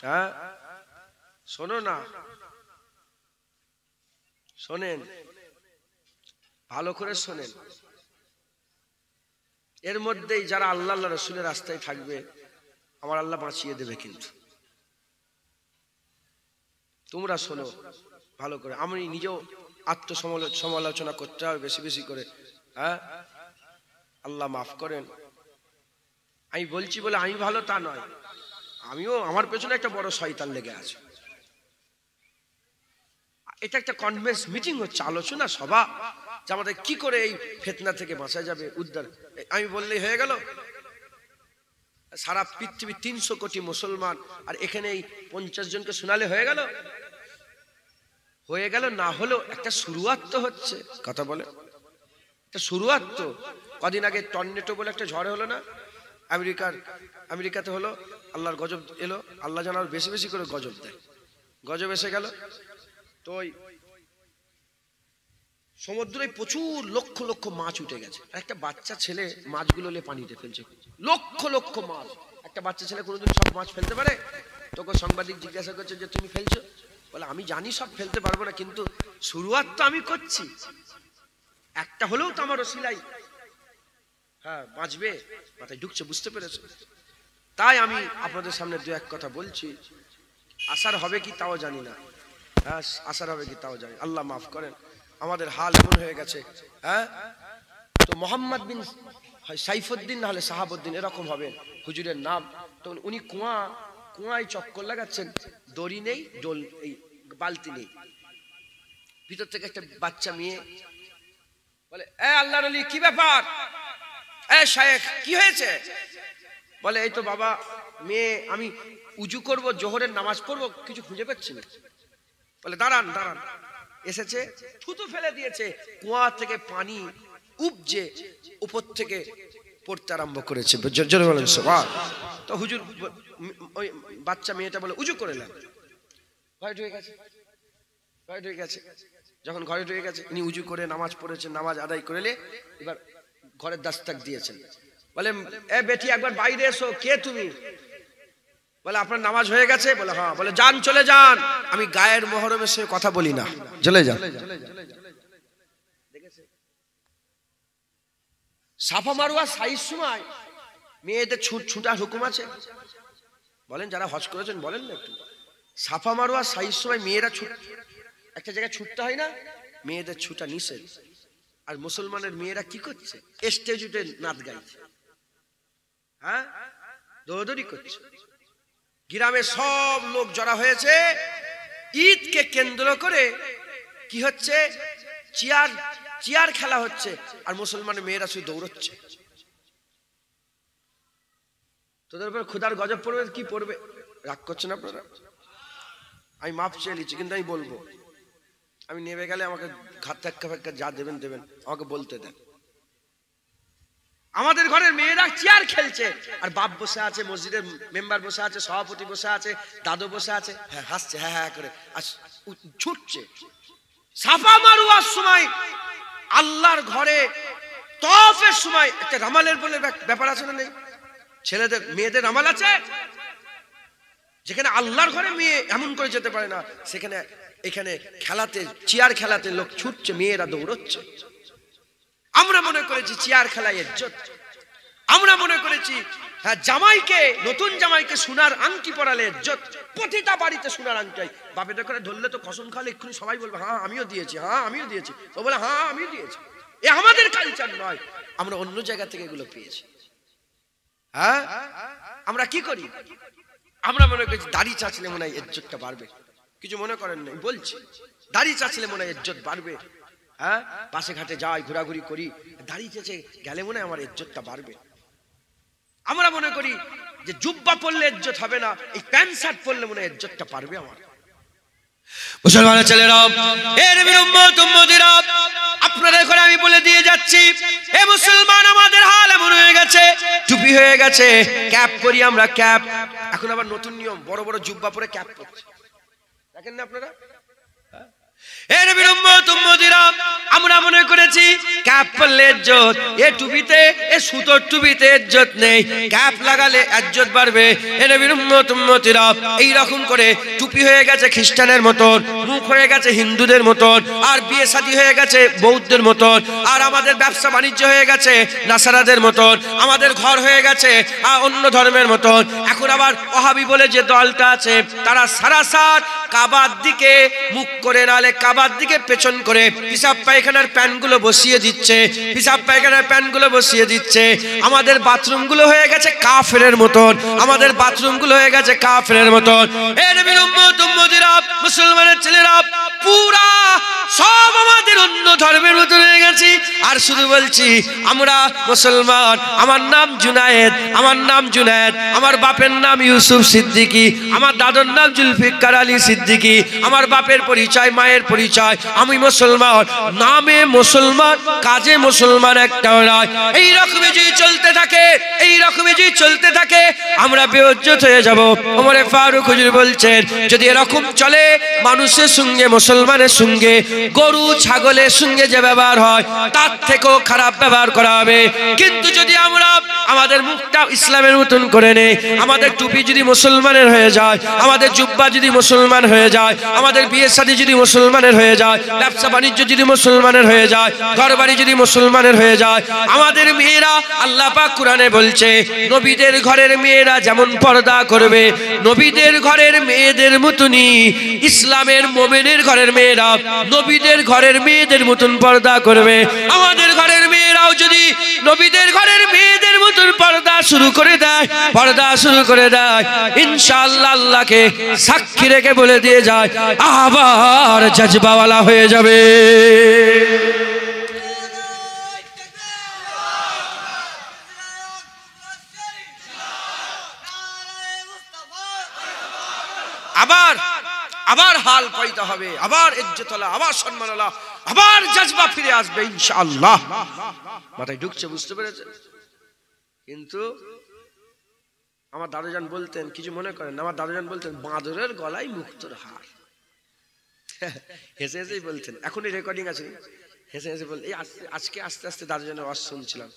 হ্যাঁ, শোনো না, শোনেন, ভালো করে শোনেন। এর মধ্যেই যারা আল্লাহ আল্লাহ রসুলের রাস্তায় থাকবে, আমার আল্লাহ বাঁচিয়ে দেবে। কিন্তু তোমরা শোনো ভালো করে। আমি নিজেও আত্মসমালোচনা করতে হবে বেশি বেশি করে। হ্যাঁ, আল্লাহ মাফ করেন। আমি বলছি বলে আমি ভালো তা নয়, আমিও, আমার পেছনে একটা বড় শয়তান লেগে আছে। এটা একটা কনফারেন্স মিটিং হচ্ছে, আলোচনা সভা, যে আমাদের কি করে এই ফিতনা থেকে বাঁচা যাবে, উদ্ধার। আমি বললেই হয়ে গেল? সারা পৃথিবী 300 কোটি মুসলমান, আর এখানে এই 50 জনকে শোনালে হয়ে গেল? হয়ে গেল না, হলেও একটা শুরুয়াত তো হচ্ছে। কথা বলে, একটা শুরুয়াত তো। কদিন আগে টর্নেডো বলে একটা ঝড় হলো না আমেরিকাতে হলো, আল্লাহর গজব এলো। আল্লাহ যেন আর বেশি বেশি করে গজব দেয়। গজব এসে গেল তো ওই সমুদ্রে প্রচুর লক্ষ লক্ষ মাছ উঠে গেছে। একটা বাচ্চা ছেলে মাছগুলো পানিতে ফেলছে, লক্ষ লক্ষ মাছ। একটা বাচ্চা ছেলে কোনোদিন সব মাছ ফেলতে পারে? তোকে সাংবাদিক জিজ্ঞাসা করছে যে তুমি ফেলছো? বলে আমি জানি সব ফেলতে পারবো না, কিন্তু শুরুয়াত তো আমি করছি, একটা হলেও তো আমার ওসিলাই, হ্যাঁ, বাঁচবে। মাথায় ঢুকছে, বুঝতে পেরেছো? তাই আমি আপনাদের সামনে দু এক কথা বলছি। আসার হবে কি তাও জানি না, হ্যাঁ, আসার হবে কি তাও জানি। আল্লাহ মাফ করেন, আমাদের হাল এমন হয়ে গেছে। হ্যাঁ, তো মোহাম্মদ বিন সাইফুদ্দিন না হলে সাহাবুদ্দিন এরকম হবে হুজুরের নাম। তো উনি কুয়ায় চক্কর লাগাচ্ছেন, দড়ি নেই, ডোল, এই বালতি নেই। ভিতর থেকে একটা বাচ্চা মেয়ে বলে, এ আল্লাহর ওলি, কি ব্যাপার? এ শায়েখ, কি হয়েছে? বলে, এই তো বাবা, মেয়ে, আমি উজু করব, জোহরের নামাজ পড়বো, কিছু খুঁজে পাচ্ছি না। বলে, দাঁড়ান দাঁড়ান। এসেছে, থুতু ফেলে দিয়েছে, কুয়া থেকে পানি উপজে উপর থেকে পড়তে আরম্ভ করেছে। জোরে বলেন সুবহান। তো হুজুর, ওই বাচ্চা মেয়েটা বলে, উজু করে নেন। ঘরে ঢুকে গেছে, ঘরে ঢুকে গেছে। যখন ঘরে ঢুকে গেছে, ইনি উজু করে নামাজ পড়েছেন, নামাজ আদায় করলে এবার ঘরের দাস্তাক দিয়েছেন। বলে, এ বেটি, একবার বাইরে এসো। কে তুমি? বলে, আপনার নামাজ হয়ে গেছে? বলে, হ্যাঁ। বলে, যান, চলে যান, আমি গায়ের মহরমের সঙ্গে কথা বলি না, চলে যান। সাফা মারওয়া সাইজ সময় মেয়েদের ছুটার হুকুম আছে? বলেন, যারা হজ করেছেন বলেন না একটু। সাফা মারওয়া সাইজ সময় মেয়েরা একটা জায়গায় ছুটতে হয় না? মেয়েদের ছুটা নিষেধ। আর মুসলমানের মেয়েরা কি করছে? স্টেজ উঠে নাচ গাইছে, হ্যাঁ, দৌড়দৌড়ি করছে। গ্রামে সব লোক জড়া হয়েছে, ঈদকে কেন্দ্র করে কি হচ্ছে? চেয়ার খেলা হচ্ছে, আর মুসলমানের মেয়েরা শুধু দৌড়চ্ছে। তোদের উপর খোদার গজব পড়বে, কি পড়বে? রাগ করছেন আপনারা? আমি মাপ চেয়ে নিচ্ছি, কিন্তু আমি বলবো, আমি নেমে গেলে আমাকে ঘাত ধাক্কা ফেক্কা যা দেবেন দেবেন, আমাকে বলতে দেন। আমাদের ঘরের মেয়েরা চেয়ার খেলছে আর বাপ বসে আছে, মসজিদের মেম্বার বসে আছে, সভাপতি বসে আছে, দাদু বসে আছে, হ্যাঁ হাসছে হ্যাঁ হ্যাঁ করে আর ছুটছে। সাফা মারওয়ার সময় আল্লাহর ঘরে তওয়াফের সময় একটা রামালের বলে ব্যাপার আছে না? নেই? ছেলেদের মেয়েদের রামাল আছে, যেখানে আল্লাহর ঘরে মেয়ে এমন করে যেতে পারে না, সেখানে এখানে খেলাতে, চেয়ার খেলাতে লোক ছুটছে, মেয়েরা দৌড়চ্ছে। আমরা মনে করেছি চেয়ার খেলায় ইজ্জত, আমরা মনে করেছি হ্যাঁ জামাইকে, নতুন জামাইকে সোনার আংটি পরালে ইজ্জত, প্রতিটা বাড়িতে সোনার আংটি। বাপেদের করে ধরলে তো কসম খালে এক্ষুনি সবাই বলবে হ্যাঁ আমিও দিয়েছি, হ্যাঁ আমিও দিয়েছি, ও বলে হ্যাঁ আমিও দিয়েছি। এ আমাদের কালচার নয়, আমরা অন্য জায়গা থেকে এগুলো পেয়েছি। হ্যাঁ আমরা কি করি? আমরা মনে করছি দাড়ি চাচলে মনে হয় ইজ্জতটা বাড়বে। কিছু মনে করেন নাই, বলছি দাড়ি চাচলে মনে হয় ইজ্জত বাড়বে। হ্যাঁ পাশে ঘাটে যাই, ঘোরাঘুরি করি, দাড়ি চেঁচে গেলে মনে হয় আমার ইজ্জতটা বাড়বে। আমরা মনে করি যে জুব্বা পরলে ইজ্জত হবে না, এই প্যান্ট শার্ট পরলে মনে হয় ইজ্জতটা বাড়বে আমার। মুসলমানের ছেলেরা, এ নবীর উম্মত উম্মতিরা, আপনাদের ঘরে আমি বলে দিয়ে যাচ্ছি, এ মুসলমান আমাদের হাল এমন হয়ে গেছে, টুপি হয়ে গেছে, ক্যাপ করি আমরা, ক্যাপ। এখন আবার নতুন নিয়ম, বড় বড় জুব্বা পরে ক্যাপ পরছে, দেখেন না আপনারা? এ নবীর উম্মত উম্মতিরা, আমরা মনে করেছি ক্যাপ পরলে ইজ্জত, এ টুপিতে, এ সুতোর টুপিতে ইজ্জত নেই, ক্যাপ লাগালে ইজ্জত বাড়বে। এ নবীর উম্মত উম্মতিরা, এই রকম করে টুপি হয়ে গেছে খ্রিস্টানের মতন, মুখ হয়ে গেছে হিন্দুদের মতন, আর বিয়ে শাদী হয়ে গেছে বৌদ্ধদের মতন, আর আমাদের ব্যবসা বাণিজ্য হয়ে গেছে নাসারাদের মতন, আমাদের ঘর হয়ে গেছে অন্য ধর্মের মতন। এখন আবার ওহাবি বলে যে দলটা আছে, তারা সারাসার কাবার দিকে মুখ করে, নালে কাবার দিকে পেছন করে পিসাব পায়খানার প্যানগুলো বসিয়ে দিচ্ছে, পিসাব পায়খানার প্যানগুলো বসিয়ে দিচ্ছে। আমাদের বাথরুমগুলো হয়ে গেছে কাফেরের মতন, আমাদের বাথরুমগুলো হয়ে গেছে কাফেরের মতন। এ নবীর উম্মত উম্মতিরা, মুসলমানের ছেলেরা, পুরা সব আমাদের অন্য ধর্মের মতন হয়ে গেছি। আর শুধু বলছি আমরা মুসলমান, আমার নাম জুনায়েদ, আমার নাম জুনায়েদ, আমার বাপের নাম ইউসুফ সিদ্দিকী, আমার দাদুর নাম জুলফিকার আলী সিদ্দিকী, আমার বাপের পরিচয়, মায়ের পরিচয়, আমি মুসলমান, নামে মুসলমান, কাজে মুসলমান একটাও নয়। এই রকমই যদি চলতে থাকে, এই রকমই যদি চলতে থাকে, আমরা বেইজ্জত হয়ে যাব। ওমর ফারুক হুজুর বলছেন, যদি এরকম চলে, মানুষের সঙ্গে, মুসলমানের সঙ্গে, গরু ছাগলের সঙ্গে যে ব্যবহার হয় তার থেকেও খারাপ ব্যবহার করা হবে। কিন্তু যদি আমরা আমাদের মুখটা ইসলামের মতন করে নেই, আমাদের টুপি যদি মুসলমানের হয়ে যায়, আমাদের জুব্বা যদি মুসলমান হয়ে যায়, আমাদের বিয়ে শাদী যদি মুসলমানের হয়ে যায়, ব্যবসা বাণিজ্য যদি মুসলমানের হয়ে যায়, ঘর বাড়ি যদি মুসলমানের হয়ে যায়, আমাদের মেয়েরা, আল্লাহ পাক কুরআনে বলছে, নবীদের ঘরের মেয়েরা যেমন পর্দা করবে, নবীদের ঘরের মেয়েদের মতনই ইসলামের মুমিনের ঘরের মেয়েরা নবীদের ঘরের মেয়েদের মতন পর্দা করবে। আমাদের ঘরের মেয়েরাও যদি নবীদের ঘরের মেয়েদের মতন পর্দা শুরু করে দেয়, পর্দা শুরু করে দেয়, ইনশাআল্লাহ আল্লাহকে সাক্ষী রেখে বলে দিয়ে যায়, আবার জজবাওয়ালা হয়ে যাবে। আবার আবার হাল পাইতে হবে, আবার ইজ্জত হলা, আবার সম্মান হলা, আবার জজবা ফিরে আসবে ইনশাআল্লাহ। মাথায় ঢুকছে, বুঝতে পেরেছেন? কিন্তু আমার দাদুজান বলতেন, কিছু মনে করেন, আমার দাদুজান বলতেন, বাঁদরের গলায় মুক্তোর হার। হেসে হেসেই বলতেন, এখনই রেকর্ডিং আছে, হেসে হেসে বল, এই আজকে আস্তে আস্তে দাদুজানের ওয়াজ শুনছিলাম,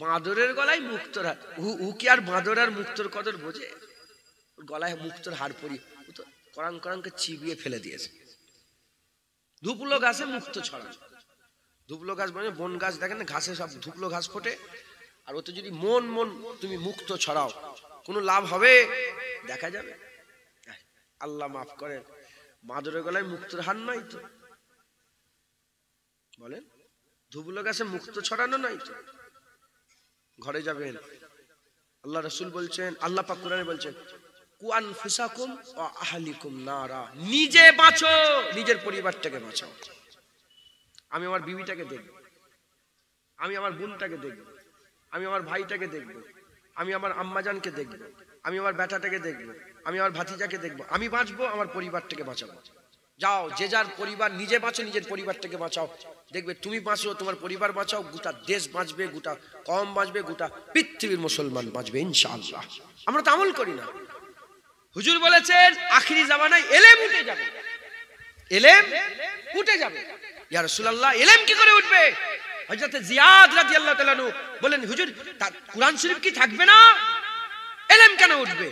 বাঁদরের গলায় মুক্তোর হার। উ কি আর বাঁদর আর মুক্তোর কদর বোঝে? গলায় মুক্তোর হার পরি, কোরআন কোরআনকে চিবিয়ে ফেলে দিয়েছে। ধুপলো গাছে মুক্তো ছড়ানো, ধুপলো গাছ মানে বন গাছ, দেখেন না ঘাসে সব ধুপলো ঘাস ফোটে, আর ওতে যদি মন মন তুমি মুক্তো ছড়াও, কোনো লাভ হবে? দেখা যাবে। আল্লাহ মাফ করেন, বাঁদরের গলায় মুক্তোর হার নাই তো, বলেন? ধুপলো গাছে মুক্তো ছড়ানো নাই তো। ঘরে যাবেন, আল্লাহ রাসূল বলছেন, আল্লাহ পাক কোরআনে বলছেন, কুআনফুসাকুম ওয়া আহলিকুম নারা, নিজে বাঁচো, নিজের পরিবারটাকে বাঁচাও। আমি আমার বিবিটাকে দেখব, আমি আমার বোনটাকে দেখব, আমি আমার ভাইটাকে দেখব, আমি আমার আম্মাজানকে দেখব, আমি আমার বেটাটাকে দেখব, আমি আমার ভাতিজাকে দেখব, আমি বাঁচবো, আমার পরিবারটাকে বাঁচাবো। যাও, যে যার পরিবার নিজে বাঁচো, নিজের পরিবারটাকে বাঁচাও, দেখবে তুমি বাঁচো, তোমার পরিবার বাঁচাও, গোটা দেশ বাঁচবে, গোটা কম বাঁচবে, গোটা পৃথিবীর মুসলমান বাঁচবে ইনশাআল্লাহ। আমরা তো আমল করি না। হুজুর বলেছেন আখিরি জামানায় এলেম উঠে যাবে, এলেম উঠে যাবে। ইয়া রাসূলুল্লাহ, এলেম কি করে উঠবে? হযরত জিয়াদ রাদিয়াল্লাহু তাআলা আনহু বলেন, হুজুর কুরআন শরীফ কি থাকবে না? এলেম কেন উঠবে?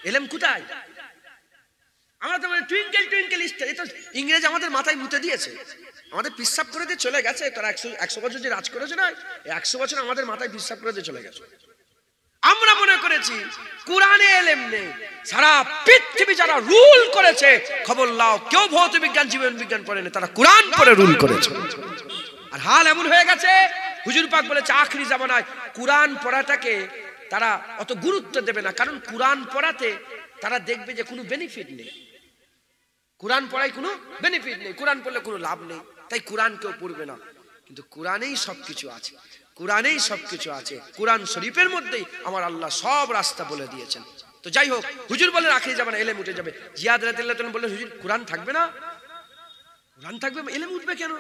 এলেম কোথায়? আমরা তো টুইঙ্কেল টুইঙ্কেল স্টার, এটা ইংরেজ আমাদের মাথায় মুতে দিয়েছে, আমাদের পিসাব করে দিয়ে চলে গেছে। তারা 100 বছর যে রাজ করেছে না, 100 বছর আমাদের মাথায় পিসাব করে দিয়ে চলে গেছে। আমরা মনে করেছি কুরআনে এলেম নেই। সারা পৃথিবী যারা রুল করেছে, খবর লাও, কেউ ভৌত বিজ্ঞান জীবন বিজ্ঞান পড়েনি, তারা কুরআন পড়ে রুল করেছে। আর হাল এমন হয়ে গেছে, হুজুর পাক বলেছে আখিরি জামানায় কুরআন পড়াটাকে তারা অত গুরুত্ব দেবে না, কারণ কুরআন পড়াতে তারা দেখবে যে কোনো বেনিফিট নেই, কুরআন পড়ায় কোনো বেনিফিট নেই, কুরআন পড়লে কোনো লাভ নেই, তাই কুরআন কেউ পড়বে না। কিন্তু কুরআনেই সবকিছু আছে, কুরআনেই সবকিছু আছে, কুরআন শরীফের মধ্যেই আমার আল্লাহ সব রাস্তা বলে দিয়েছেন। তো যাই হোক, হুজুর বলেন আখিরি জামানায় এলেম উঠে যাবে। জিয়াদ রাদিয়াল্লাহু তাআলা বললেন, হুজুর কুরআন থাকবে না? কুরআন থাকবে, এলেম উঠবে কেন?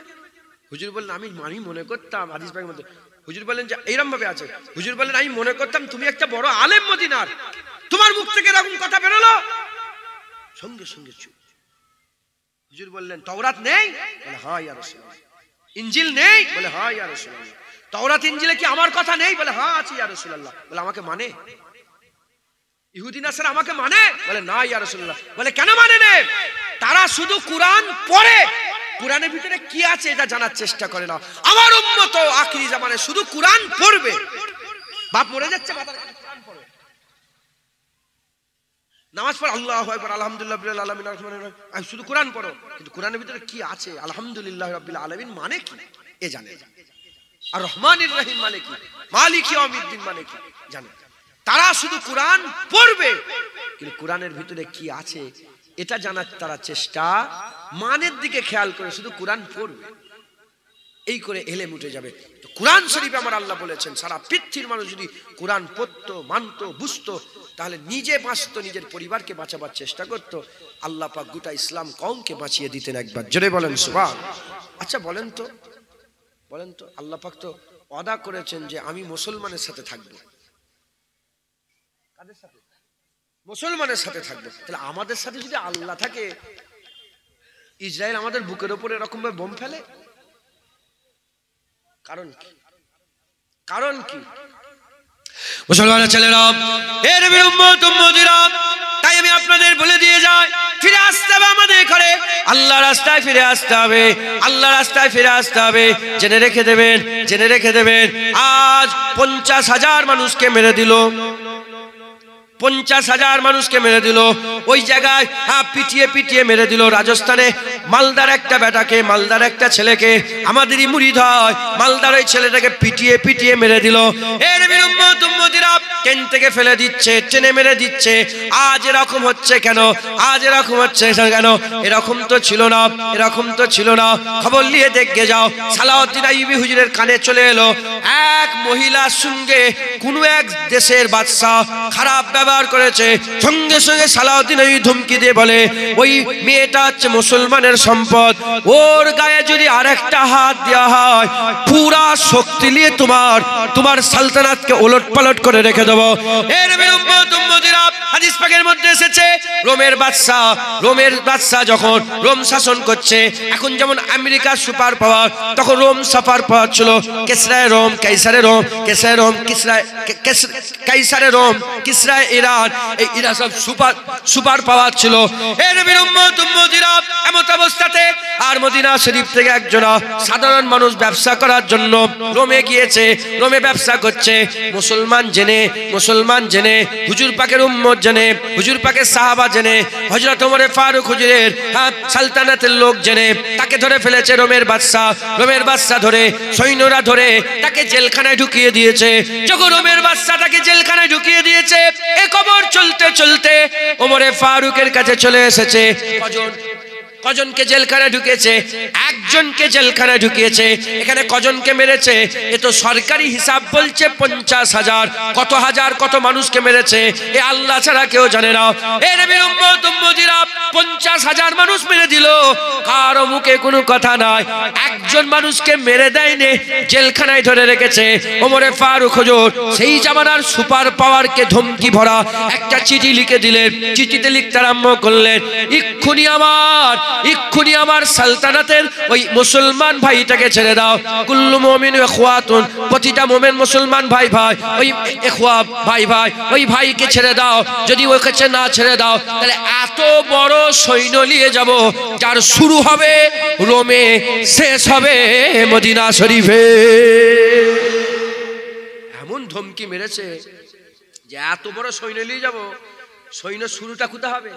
হুজুর বললেন, আমি মনে করতাম, হাদিস পাকের মধ্যে হুজুর বলেন যে এইরকম ভাবে আছে, হুজুর বলেন আমি মনে করতাম তুমি একটা বড় আলেম মদিনার, তোমার মুখ থেকে এরকম কথা বেরোলো, সঙ্গে সঙ্গে চুপ। হুজুর বললেন তাওরাত নেই? বলে হ্যাঁ ইয়া রাসূলুল্লাহ। ইনজিল নেই? বলে হ্যাঁ ইয়া রাসূলুল্লাহ। তাওরাত ইনজিলে কি আমার কথা নেই? বলে হ্যাঁ আছে ইয়া রাসূলুল্লাহ। বলে আমাকে মানে? ইহুদি নাসারা আমাকে মানে? বলে না ইয়া রাসূলুল্লাহ। বলে কেন মানে না? তারা শুধু কুরআন পড়ে, কুরআনের ভিতরে কি আছে এটা জানার চেষ্টা করে না। আমার উম্মত আখিরি জামানায় শুধু কুরআন পড়বে। বাপ মরে যাচ্ছে, মাথার কাছে কুরআন পড়ে, নামাজ পড়ো, আল্লাহু আকবার, আলহামদুলিল্লাহ রাব্বিল আলামিন, আররহমানির রহিম, আমি শুধু কুরআন পড়ো, কিন্তু কুরআনের ভিতরে কি আছে, আলহামদুলিল্লাহ রাব্বিল আলামিন মানে কি এ জানে, আর রহমানির রহিম মানে কি, মালিক ইয়াউমিদ্দিন মানে কি জানে। তারা শুধু কুরআন পড়বে, কিন্তু কুরআনের ভিতরে কি আছে এটা জানার তারা চেষ্টা, মানের দিকে খেয়াল করে শুধু কুরআন পড়বে, এই করে এলেম উঠে যাবে। তো কুরআন শরীফে আমার আল্লাহ বলেছেন সারা পৃথিবীর মানুষ যদি কুরআন পড়তো, মানতো, বুঝতো, তাহলে নিজে বাঁচতো, নিজের পরিবারকে বাঁচাবার চেষ্টা করতো, আল্লাহ পাক গোটা ইসলাম কওমকে বাঁচিয়ে দিতেন। একবার জোরে বলেন সুবহান। আচ্ছা বলেন তো আল্লাহ পাক তো ওয়াদা করেছেন যে আমি মুসলমানের সাথে থাকবো। কাদের সাথে? মুসলমানের সাথে থাকবো। তাহলে আমাদের সাথে যদি আল্লাহ থাকে, ইসরায়েল আমাদের বুকের উপর এরকম ভাবে বোম ফেলে, কারণ কি? কারণ কি? মুসলমানের ছেলেরা, এর নবীর উম্মত উম্মতিরা, তাই আমি আপনাদের বলে দিয়ে যাই, ফিরে আসতে হবে আমাদের ঘরে, আল্লাহ রাস্তায় ফিরে আসতে হবে, আল্লাহ রাস্তায় ফিরে আসতে হবে। জেনে রেখে দেবেন, জেনে রেখে দেবেন, আজ 50,000 মানুষকে মেরে দিল, 50,000 মানুষকে মেরে দিল, ওই জায়গায় পিটিয়ে পিটিয়ে মেরে দিল। রাজস্থানে মালদার একটা বেটাকে, মালদার একটা ছেলেকে, আমাদেরই মুরিদ হয়, মালদার ওই ছেলেটাকে পিটিয়ে পিটিয়ে মেরে দিল। এর উম্মত উম্মতিরা ট্রেন থেকে ফেলে দিচ্ছে, ট্রেনে মেরে দিচ্ছে। আজ এরকম হচ্ছে কেন? আজ এরকম হচ্ছে কেন? এরকম তো ছিল না, এরকম তো ছিল না। খবর নিয়ে দেখে যাও, সালাউদ্দিন আইয়ুবী হুজুরের কানে চলে এলো, এক মহিলার সঙ্গে কোন এক দেশের বাদশা খারাপ ব্যবহার করেছে। সঙ্গে সঙ্গে সালাউদ্দিন আইয়ুবী ধমকি দিয়ে বলে, ওই মেয়েটা হচ্ছে মুসলমানের সম্পদ, ওর গায়ে যদি আরেকটা হাত দেওয়া হয়, পুরা শক্তি নিয়ে তোমার সালতানাতকে ওলট পালট করে রেখে দেবো। এর উম্মত উম্মতিরা, হাদিস পাকের মধ্যে এসেছে, রোমের বাদশা যখন রোম শাসন করছে, এখন যেমন আমেরিকার সুপার পাওয়ার, তখন রোম সুপার পাওয়ার ছিল। কিসরায় রোম, কাইসারে রোম, কিসরায় রোম, কাইসারে রোম, কিসরায় ইরান, এই ইরান সব সুপার পাওয়ার ছিল। এর উম্মত উম্মতিরা, এমত অবস্থাতে আর মদিনা শরীফ থেকে একজন সাধারণ মানুষ ব্যবসা করার জন্য রোমে গিয়েছে, রোমে ব্যবসা করছে। মুসলমান জেনে, হুজুর পাকের উম্মত জেনে, হুজুর পাকের সাহাবা জেনে, হযরত ওমর ফারুক হুজুরের সালতানাতের লোক জেনে তাকে ধরে ফেলেছে রোমের বাদশা ধরে, সৈন্যরা ধরে তাকে জেলখানায় ঢুকিয়ে দিয়েছে। যখন রোমের বাদশা তাকে জেলখানায় ঢুকিয়ে দিয়েছে, এই খবর চলতে চলতে ওমর ফারুকের কাছে চলে এসেছে। কজনকে জেলখানায় ঢুকিয়েছে? একজনকে জেলখানায় ঢুকিয়েছে। এখানে কজনকে মেরেছে? এ তো সরকারি হিসাব বলছে 50,000। কত হাজার কত মানুষকে মেরেছে এ আল্লাহ ছাড়া কেউ জানে না। এ নবীর উম্মত উম্মতিরা 50,000 মানুষ মেরে দিল, কারো মুখে কোনো কথা নাই। একজন মানুষকে মেরে দেয়নি, জেলখানায় ধরে রেখেছে। ওমরে ফারুক হুজুর সেই জামানার সুপার পাওয়ারকে ধমকি ভরা একটা চিঠি লিখে দিলেন। চিঠিতে লিখতে আরম্ভ করলেন, ইক্ষুনি আমার সালতানাতের ওই মুসলমান ভাইটাকে ছেড়ে দাও। কুল্লু মুমিন ইখওয়াতুন, প্রতিটা মুমিন মুসলমান ভাই ভাই, ওই ইখওয়া ভাই ভাই, ওই ভাইকে ছেড়ে দাও। যদি ওকে না ছেড়ে দাও তাহলে এত বড় সৈন্য নিয়ে যাব যার শুরু হবে রোমে, শেষ হবে মদিনা শরীফে। এমন ধমকি মেরেছে যে এত বড় সৈন্য নিয়ে যাব, সৈন্য শুরুটা কোথা হবে?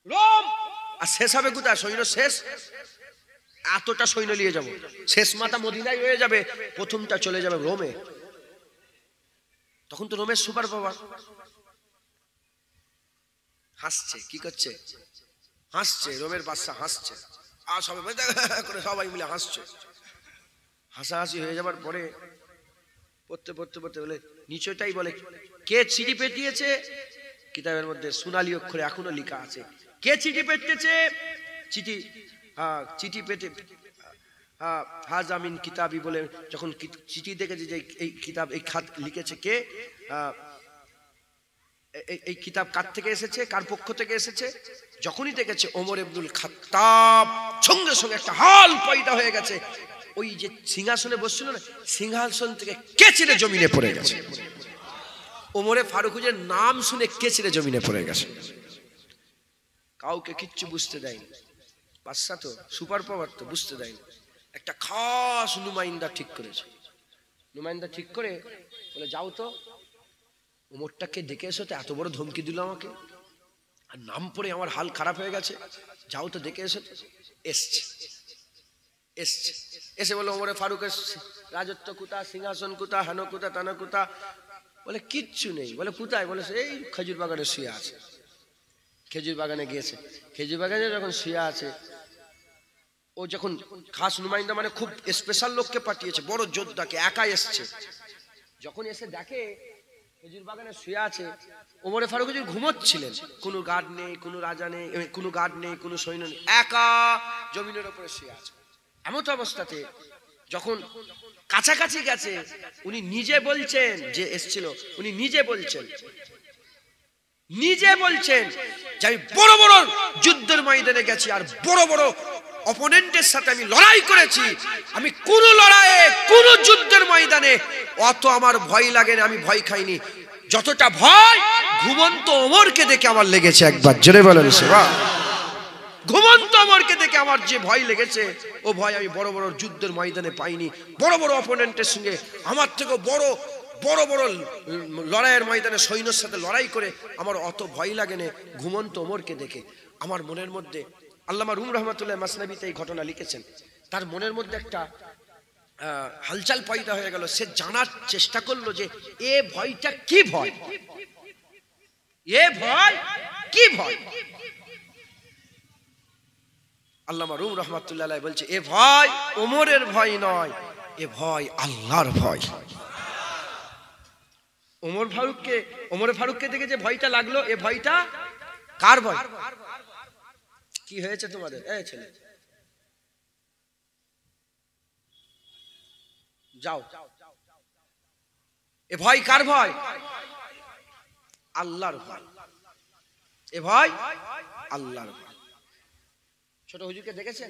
রোম, আর শেষ হবে কোথায়? সৈন্য শেষ এতটা সৈন্য নিয়ে যাব, শেষ মাথা মদিনায় হয়ে যাবে, প্রথমটা চলে যাবে রোমে। তখন তো রোমের সুপার পাওয়ার হাসছে। কি করছে? হাসছে। রোমের বাদশা হাসছে, আর সবাই করে সবাই মিলে হাসছে। হাসাহাসি হয়ে যাবার পরে পড়তে পড়তে পড়তে বলে নিচয়টাই বলে, কে চিঠি পেটিয়েছে? কিতাবের মধ্যে সোনালী অক্ষরে এখনো লেখা আছে কে চিঠি পেটেছে। চিঠি পেটে হাজামিন কিতাবি বলে যখন চিঠি দেখেছে যে এই কিতাব, এই খাত লিখেছে কে, এই কিতাব কার থেকে এসেছে, কার পক্ষ থেকে এসেছে, যখনই দেখেছে ওমর ইবনুল খাত্তাব, সঙ্গে সঙ্গে একটা হাল পয়দা হয়ে গেছে। ওই যে সিংহাসনে বসছিল না, সিংহাসন থেকে কে ছিঁড়ে জমিনে পড়ে গেছে। ওমরে ফারুক হুজুরের নাম শুনে কে ছিঁড়ে জমিনে পড়ে গেছে। কাউকে কিচ্ছু বুঝতে দেয়নি। বাদশা তো সুপার পাওয়ার, তো বুঝতে দেয়নি। একটা খাস নুমাইন্দা ঠিক করেছে। নুমাইন্দা ঠিক করে বলে, যাও তো ওমরটাকে ডেকে এসো, তো এত বড় ধমকি দিল আমাকে, আর নাম পড়ে আমার হাল খারাপ হয়ে গেছে, যাও তো ডেকে এসো। এসছে এসে বলে, ওমরে ফারুকের রাজত্ব কোথা, সিংহাসন কোথা, হেন কোথা, তানা কোথা? বলে কিচ্ছু নেই। বলে কোথায়? বলে এই খেজুর বাগানে শুয়ে আছে। খেজুর বাগানে গিয়েছে। খেজুর বাগানে যখন শুয়ে আছে, ও যখন খাস নুমাইন্দা মানে খুব স্পেশাল লোককে পাঠিয়েছে, বড় যোদ্ধাকে, একা এসছে। যখন এসে দেখে খেজুর বাগানে শুয়ে আছে, ওমরে ফারুক হুজুর ঘুমোচ্ছিলেন। কোনো গার্ড নেই, কোনো রাজা নেই, কোনো গার্ড নেই, কোনো সৈন্য নেই, একা জমিনের উপরে শুয়ে আছে। এমন অবস্থাতে যখন কাছাকাছি গেছে, উনি নিজে বলছেন, যে এসছিল উনি নিজে বলছেন যে আমি বড় বড় যুদ্ধের ময়দানে গেছি, আর বড় বড় অপোনেন্টের সাথে আমি লড়াই করেছি। আমি কোন লড়াইয়ে, কোন যুদ্ধের ময়দানে অত আমার ভয় লাগে না, আমি ভয় খাইনি। যতটা ভয় ঘুমন্ত ওমরকে দেখে আমার লেগেছে। একবার জোরে বলেন সুবহান। ঘুমন্ত ওমরকে দেখে আমার যে ভয় লেগেছে, ও ভয় আমি বড় বড় যুদ্ধের ময়দানে পাইনি। বড় বড় অপোনেন্টের সঙ্গে আমার থেকে বড় বড় বড় লড়াইয়ের ময়দানে সৈন্যের সাথে লড়াই করে আমার অত ভয় লাগে না ঘুমন্ত ওমরকে দেখে। আমার মনের মধ্যে, আল্লামা রুম রহমাতুল্লাহ মাসনাবিতে এই ঘটনা লিখেছেন, তার মনের মধ্যে একটা হালচাল পয়দা হয়ে গেল। সে জানার চেষ্টা করলো যে এ ভয়টা কি ভয়, এ ভয় কি ভয়। আল্লামা রুম রহমাতুল্লাহ বলছে, এ ভয় ওমরের ভয় নয়, এ ভয় আল্লাহর ভয়। ওমর ফারুককে দেখে যে ভয়টা লাগলো, এ ভয়টা কার ভয়? কি হয়েছে তোমাদের? এই ছেলে যাও, এ ভয় কার ভয়? আল্লাহর ভয়। এ ভয় আল্লাহর ভয়। ছোট হুজুরকে দেখেছেন?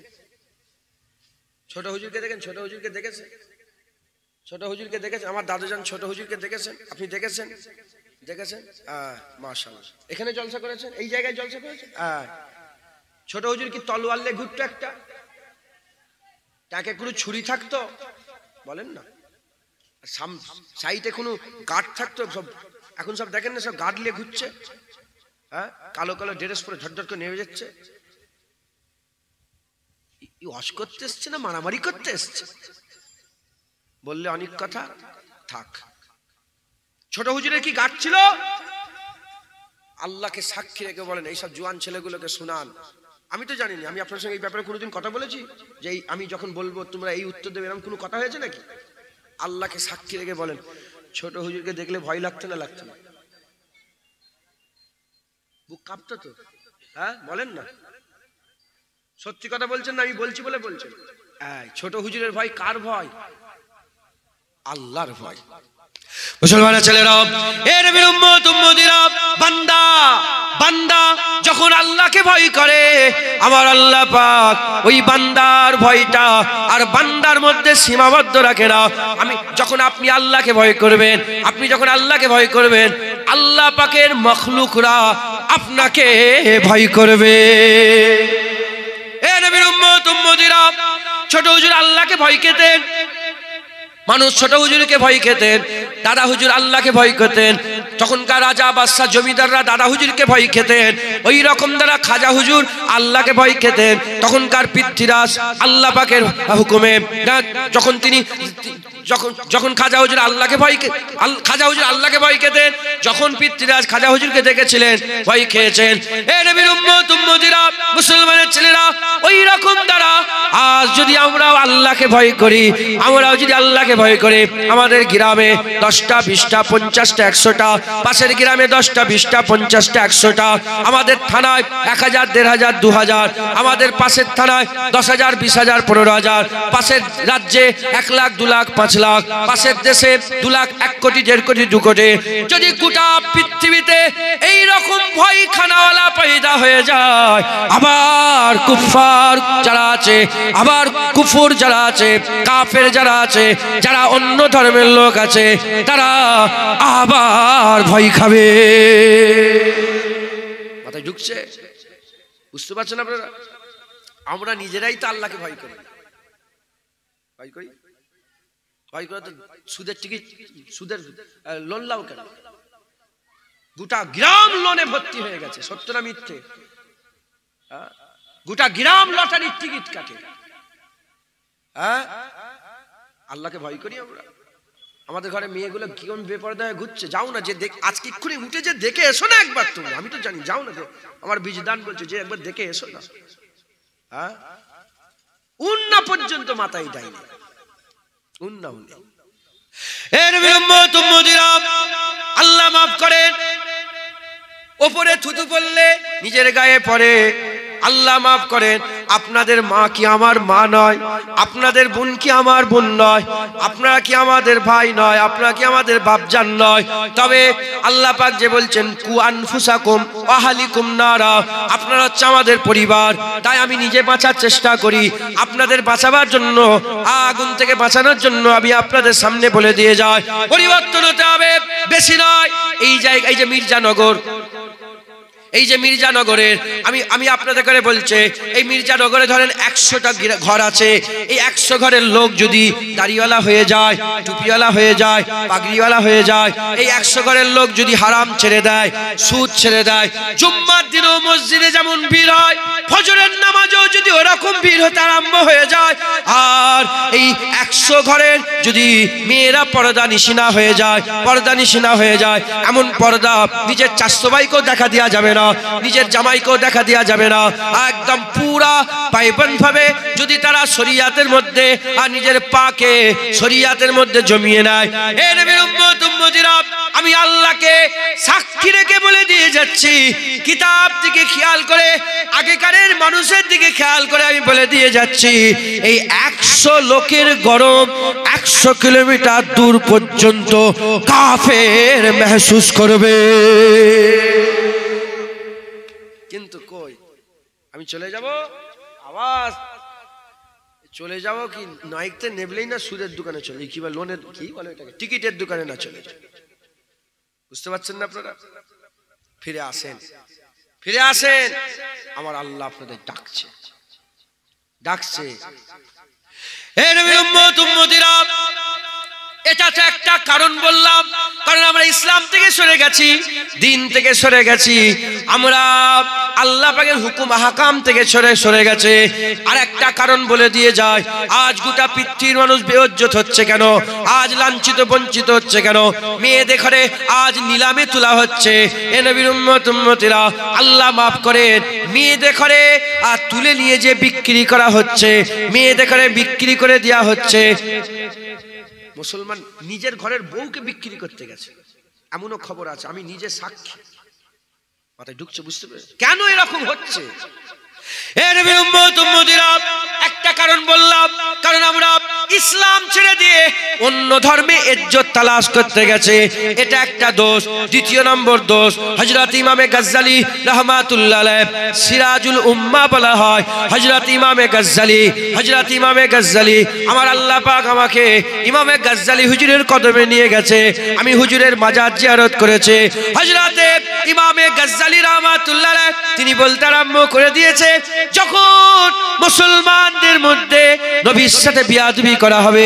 ছোট হুজুরকে দেখেন? ছোট হুজুরকে দেখেছেন? ছোট হুজুরকে দেখেছেন? আমার দাদুজান ছোট হুজুরকে দেখেছেন? আপনি দেখেছেন? দেখেছেন? মাশাআল্লাহ। এখানে জলসা করেছেন? এই জায়গায় জলসা করেছেন? ছোট হুজুর কি তলোয়ার নিয়ে ঘুরতো একটা? তাকে কোনো ছুরি থাকতো? বলেন না। সাইডে কোনো গার্ড থাকতো? সব এখন সব দেখেন না, সব গার্ড নিয়ে ঘুরছে। হ্যাঁ, কালো কালো ড্রেস পরে ঝরঝর করে নেমে যাচ্ছে। ওয়াশ করতে এসছে না মারামারি করতে এসছে? বললে অনেক কথা থাক। ছোট হুজুরের কি গার্ড ছিল? আল্লাহকে সাক্ষী রেখে বলেন, এইসব জোয়ান ছেলেগুলোকে শুনান, আমি তো জানি না, আমি আপনার সঙ্গে এই ব্যাপারে কোনোদিন কথা বলেছি যে আমি যখন বলবো তোমরা এই উত্তর দেবে, এরকম কোনো কথা হয়েছে নাকি? আল্লাহকে সাক্ষী রেখে বলেন, ছোট হুজুরকে দেখলে ভয় লাগতো না লাগতো না? বুক কাঁপতো তো? হ্যাঁ বলেন না, সত্যি কথা বলছেন না? আমি বলছি বলে বলছেন। ছোট হুজুরের ভয় কার ভয়? আল্লাহর ভয়। মুসলমানের ছেলেরা, এর নবীর উম্মত উম্মতিরা, বান্দা বান্দা যখন আল্লাহকে ভয় করে, আমার আল্লাহ পাক ওই বান্দার ভয়টা আর বান্দার মধ্যে সীমাবদ্ধ রাখে না। আমি যখন আপনি আল্লাহকে ভয় করবেন, আপনি যখন আল্লাহকে ভয় করবেন, আল্লাহ পাকের মখলুকরা আপনাকে ভয় করবে। এ নবীর উম্মত উম্মতিরা, ছোট হুজুর আল্লাহকে ভয় পেতেন, মানুষ ছোট হুজুরকে ভয় খেতেন, দাদা হুজুর আল্লাহকে ভয় খেতেন। তখনকার রাজা বাদশাহ জমিদাররা দাদা হুজুরকে ভয় খেতেন, ওই রকম দ্বারা খাজা হুজুর আল্লাহকে ভয় খেতেন। তখনকার পৃথ্বীরাজ আল্লাহ পাকের হুকুমে যখন তিনি যখন খাজা হুজুর আল্লাহকে খাজা হুজুর আল্লাহকে ভয় খেতেন, যখন পৃথ্বীরাজ খাজা হুজুরকে দেখেছিলেন ভয় খেয়েছেন। এ নবীর উম্মত উম্মতিরা, মুসলমানের ছেলেরা, ওই রকম দ্বারা আজ যদি আমরা আল্লাহকে ভয় করি, আমরাও যদি আল্লাহকে ভয় করি, আমাদের গ্রামে 10টা 20টা 50টা 100টা, পাশের গ্রামে 10টা 20টা 50টা 100টা, আমাদের থানায় 1000 1500 2000, আমাদের পাশের থানায় 10,000 20,000 15,000, পাশের রাজ্যে 1 লাখ 2 লাখ 5 লাখ, পাশের দেশে 2 লাখ 1 কোটি 1.5 কোটি 2 কোটি। যদি গোটা পৃথিবীতে এই রকম ভয় খানাওয়ালা পয়দা হয়ে যায়, আবার কুফার যারা আছে, আবার কুফর যারা আছে, কাফের যারা আছে, যারা অন্য ধর্মের লোক আছে, তারা আবার ভয় খাবে। মাথায় ঢুকছে? বুঝতে পারছেন আপনারা? আমরা নিজেরাই তো আল্লাহকে ভয় করি। ভয় করি, ভয় করে তো সুদের টিকিট, সুদের লোন লাও কেন? গোটা গ্রাম লোনে ভর্তি হয়ে গেছে, সত্য না মিথ্যে? গোটা গ্রাম লটারির টিকিট কাটে। আল্লাহকে ভয় করি আমরা? আমাদের ঘরে মেয়েগুলো কিরকম বেপরদায় ঘুরছে, যাও না যে আজকে এক্ষুনি উঠে যে দেখে এসো না একবার তুমি। আমি তো জানি, যাও না, আমার বীজদান বলছে যে একবার দেখে এসো না। উন্না পর্যন্ত মাথায় দেয়নি, উন্না উন্না। আল্লাহ মাফ করেন, ওপরে থুতু পড়লে নিজের গায়ে পড়ে। আল্লাহ মাফ করেন, আপনাদের মা কি আমার মা নয়? আপনাদের বোন কি আমার বোন নয়? আপনারা কি আমাদের ভাই নয়? আপনারা কি আমাদের বাপজান নয়? তবে আল্লাহ পাক যে বলছেন কু আনফুসাকুম ওয়া আহলিকুম নারা, আপনারা হচ্ছে আমাদের পরিবার। তাই আমি নিজে বাঁচার চেষ্টা করি, আপনাদের বাঁচাবার জন্য, আগুন থেকে বাঁচানোর জন্য আমি আপনাদের সামনে বলে দিয়ে যাই, পরিবর্তন হতে হবে, বেশি নয়। এই জায়গায়, এই যে মির্জানগর, এই যে মির্জানগরের আমি আপনাদের করে বলছে, এই মির্জানগরে ধরেন 100টা ঘর আছে। এই 100 ঘরের লোক যদি দাড়িওয়ালা হয়ে যায়, টুপিওয়ালা হয়ে যায়, পাগড়িওয়ালা হয়ে যায়, এই 100 ঘরের লোক যদি হারাম ছেড়ে দেয়, সুদ ছেড়ে দেয়, জুম্মার দিনও মসজিদে যেমন ভিড় হয়, ফজরের নামাজেও যদি ওরকম ভিড় হতে আরম্ভ হয়ে যায়, আর এই 100 ঘরের যদি মেয়েরা পর্দা নিশিনা হয়ে যায়, পর্দা নিশিনা হয়ে যায়, এমন পর্দা নিজের চাচাতো ভাইকেও দেখা দেওয়া যাবে না, নিজের জামাইকেও দেখা দেওয়া যাবে না, একদম পুরা পায়বন্দ ভাবে যদি তারা শরিয়াতের মধ্যে আর নিজের পাকে শরিয়াতের মধ্যে জমিয়ে নেয়। হে নবীর উম্মত উম্মতিরা, আমি আল্লাহকে সাক্ষী রেখে বলে দিয়ে যাচ্ছি, কিতাব দিকে খেয়াল করে, আগেকারের মানুষের দিকে খেয়াল করে আমি বলে দিয়ে যাচ্ছি, এই 100 লোকের গরম 100 কিলোমিটার দূর পর্যন্ত কাফের মেহসুস করবে। কিন্তু কই, আমি চলে যাব, আওয়াজ চলে যাব কি নাইকতে নেবলেই না সুদের দোকানে চলে, কি বলে লোনের, কি বলে এটাকে, টিকিটের দোকানে না চলে যায়। বুঝতে পারছেন না আপনারা? ফিরে আসেন, ফিরে আসেন, আমার আল্লাহ আপনাদের ডাকছে, ডাকছে। হে নবীর উম্মত উম্মতিরা, এটা তো একটা কারণ বললাম, কারণ আমরা ইসলাম থেকে থেকে সরে গেছি, দিন থেকে সরে গেছি, আমরা আল্লাহ পাকের হুকুম আহকাম থেকে সরে গেছে। আর একটা কারণ বলে দিয়ে যায়, আজ গোটা পৃথিবীর মানুষ বেইজ্জত হচ্ছে কেন, আজ লাঞ্ছিত বঞ্চিত হচ্ছে কেন? মেয়ে দেখে আজ নিলামে তোলা হচ্ছে। এ নবীর উম্মতিরা, আল্লাহ মাফ করেন, মেয়ে দেখে আর তুলে নিয়ে যে বিক্রি করা হচ্ছে, মেয়ে দেখে বিক্রি করে দেওয়া হচ্ছে। মুসলমান নিজের ঘরের বউকে বিক্রি করতে গেছে, এমনও খবর আছে, আমি নিজে সাক্ষী। মাথায় ঢুকছে, বুঝতে পেরেছি কেন এরকম হচ্ছে? একটা কারণ বললাম, কারণ আমরা ইসলাম ছেড়ে দিয়ে অন্য ধর্মে ইজ্জত তালাশ করতে গেছে, এটা একটা দোষ। দ্বিতীয় নম্বর দোষ, হযরত ইমামে গজ্জালী রাহমাতুল্লাহ আলাইহি, সিরাজুল উম্মাহ বলা হয় হযরত ইমামে গজ্জালী। আমার আল্লাহ পাক আমাকে ইমামে গজ্জালী হুজুরের কদমে নিয়ে গেছে, আমি হুজুরের মাজার জিয়ারত করেছে। হযরত ইমামে গজ্জালী রাহমাতুল্লাহ আলাইহি তিনি বলতে আরম্ভ করে দিয়েছে, যখন মুসলমানদের মধ্যে নবীর সাথে বিয়াদবি করা হবে,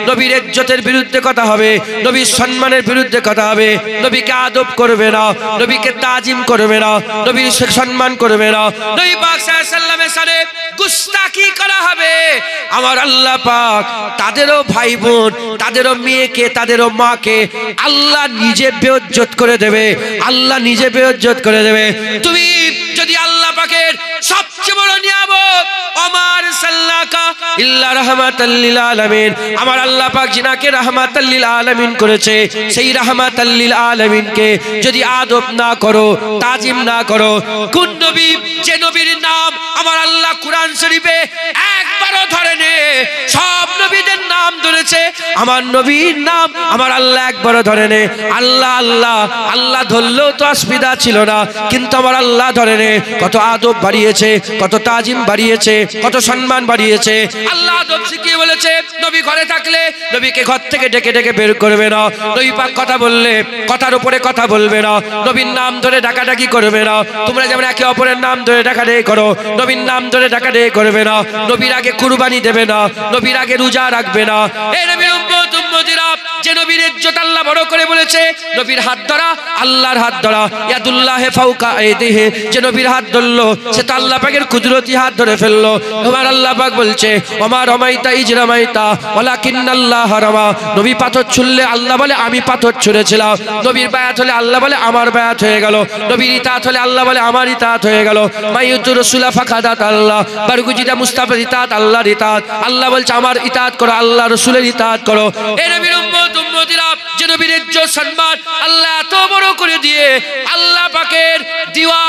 নবীর ইজ্জতের বিরুদ্ধে কথা হবে, নবীর সম্মানের বিরুদ্ধে কথা হবে, নবীকে আদব করবে না, নবীকে তাজিম করবে না, নবীর সম্মান করবে না, নবী পাক সাল্লাল্লাহু আলাইহি ওয়াসাল্লামের সাথে গুস্তাখি করা হবে, আমার আল্লাহ পাক তাদেরও ভাই বোন, তাদেরও মেয়েকে, তাদেরও মাকে আল্লাহ নিজে বেইজ্জত করে দেবে, তুমি যদি আল্লাহ পাকের সবচেয়ে বড় নিয়ামত আমার সাল্লাকা ইল্লা রাহমাতাল লিল আলামিন, আমার আল্লাহ পাক যিনাকে রাহমাতাল লিল আলামিন করেছে, সেই রাহমাতাল লিল আলামিনকে যদি আদব না করো, তাজিম না করো, কোন নবী, যে নবীর নাম আমার আল্লাহ কুরআন শরীফে একবারও ধরেনি, সব নবীদের নাম ধরেছে, আমার নবীর নাম আমার আল্লাহ একবারও ধরেনি। আল্লাহ ধরলেও তো অসুবিধা ছিল না, কিন্তু আমার আল্লাহ ধরেনি। কত আদব বাড়িয়েছে, কত তাজিম বাড়িয়েছে, কত সম্মান বাড়িয়েছে। আল্লাহ আদব শিখিয়ে বলেছে, নবী ঘরে থাকলে নবীকে ঘর থেকে ডেকে ডেকে বের করবে না, নবী পাক কথা বললে কথার উপরে কথা বলবে না, নবীর নাম ধরে ডাকাডাকি করবে না। তোমরা যেমন একে অপরের নাম ধরে ডাকাডাকি করো, নবীর নাম ধরে ডাকাডাকি করবে না, নবীর আগে কুরবানি দেবে না, নবীর আগে রোজা রাখবে না। এই নবীর উম্মতিরা, যে নবীর ইজ্জত আল্লাহ বড় করে বলেছে, নবীর হাত ধরা আল্লাহর হাত ধরা, ইয়াদুল্লাহি ফাওকা আইদিহি, যে নবীর হাত ধরলো সে তো আল্লাহ পাকের কুদরতি হাত ধরে ফেললো। আমার আল্লাহ পাক বলছে, ওমা রমাইতা ইজ রমাইতা ওয়ালাকিন্নাল্লাহ রামা, নবী পাথর ছুঁড়লে আল্লাহ বলে আমি পাথর ছুঁড়েছিলাম, নবীর বায়াত হলে আল্লাহ বলে আমার বায়াত হয়ে গেল, নবীর ইতাত হলে আল্লাহ বলে আমার ইতাত হয়ে গেল। মাইয়ুতুর রাসূলা ফাকাদাত আল্লাহ, বারগুজিদা মুস্তাফার ইতাত আল্লাহর ইতাত, আল্লাহ বলছে আমার ইতাত করো, আল্লাহ রাসূলের ইতাত করো। এই নবীর উম্মতিরা, যে নবীর ইজ্জত সম্মান আল্লাহ এত বড় করে দিয়ে, আল্লাহ পাকের দেওয়া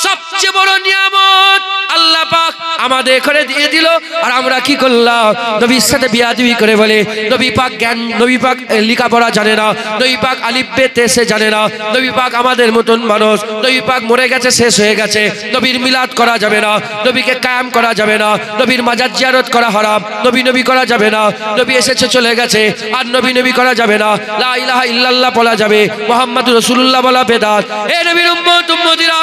সবচেয়ে বড় নিয়ামত আল্লাহ পাক আমাদের করে দিয়ে দিল, আর আমরা কি করলাম? নবীর সাথে বিয়াদবি করে বলে, নবী পাক জ্ঞান, নবী পাক লেখাপড়া জানে না, নবী পাক আলিফ বে তে সে জানে না, নবী পাক আমাদের মতন মানুষ, নবী পাক মরে গেছে, শেষ হয়ে গেছে, নবীর মিলাদ করা যাবে না, নবীকে কায়াম করা যাবে না, নবীর মাজার জিয়ারত করা হারাম, নবী করা যাবে না, নবী এসেছে চলে গেছে আর নবী করা যাবে না, লা ইলাহা ইল্লাল্লাহ বলা যাবে, মুহাম্মাদুর রাসূলুল্লাহ বলা বেদাত। এই নবীর উম্মতিরা,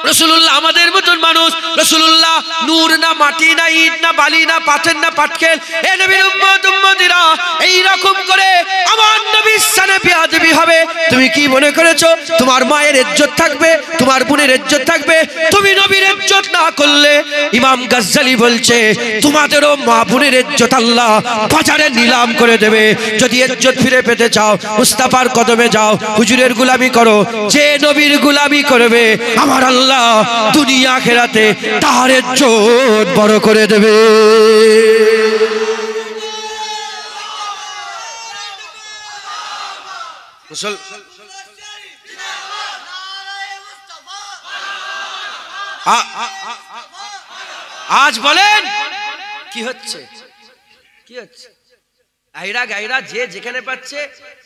রাসূলুল্লাহ আমাদের মতন মানুষ, রাসূলুল্লাহ নূর না, মাটি না, ইট না, বালি না, পাথর না, পাটকেল। এই নবীর উম্মতিরা, এই রকম করে আমার নবীর সাথে বেয়াদবি হবে। তুমি কি মনে করেছো তোমার মায়ের ইজ্জত থাকবে, তোমার বোনের ইজ্জত থাকবে? তুমি নবীর ইজ্জত না করলে, ইমাম গজ্জালী বলছে, তোমাদেরও মা বোনের ইজ্জত আল্লাহ বাজারে নিলাম করে দেবে। যদি ইজ্জত ফিরে পেতে চাও, মুস্তাফার কদমে যাও, হুজুরের গোলামি করো। যে নবীর গোলামি করবে, আমার আল্লাহ দুনিয়া আখিরাতে তার ইজ্জত বড় করে দেবে। আজ বলেন কি হচ্ছে? গায়রা যে যেখানে পাচ্ছে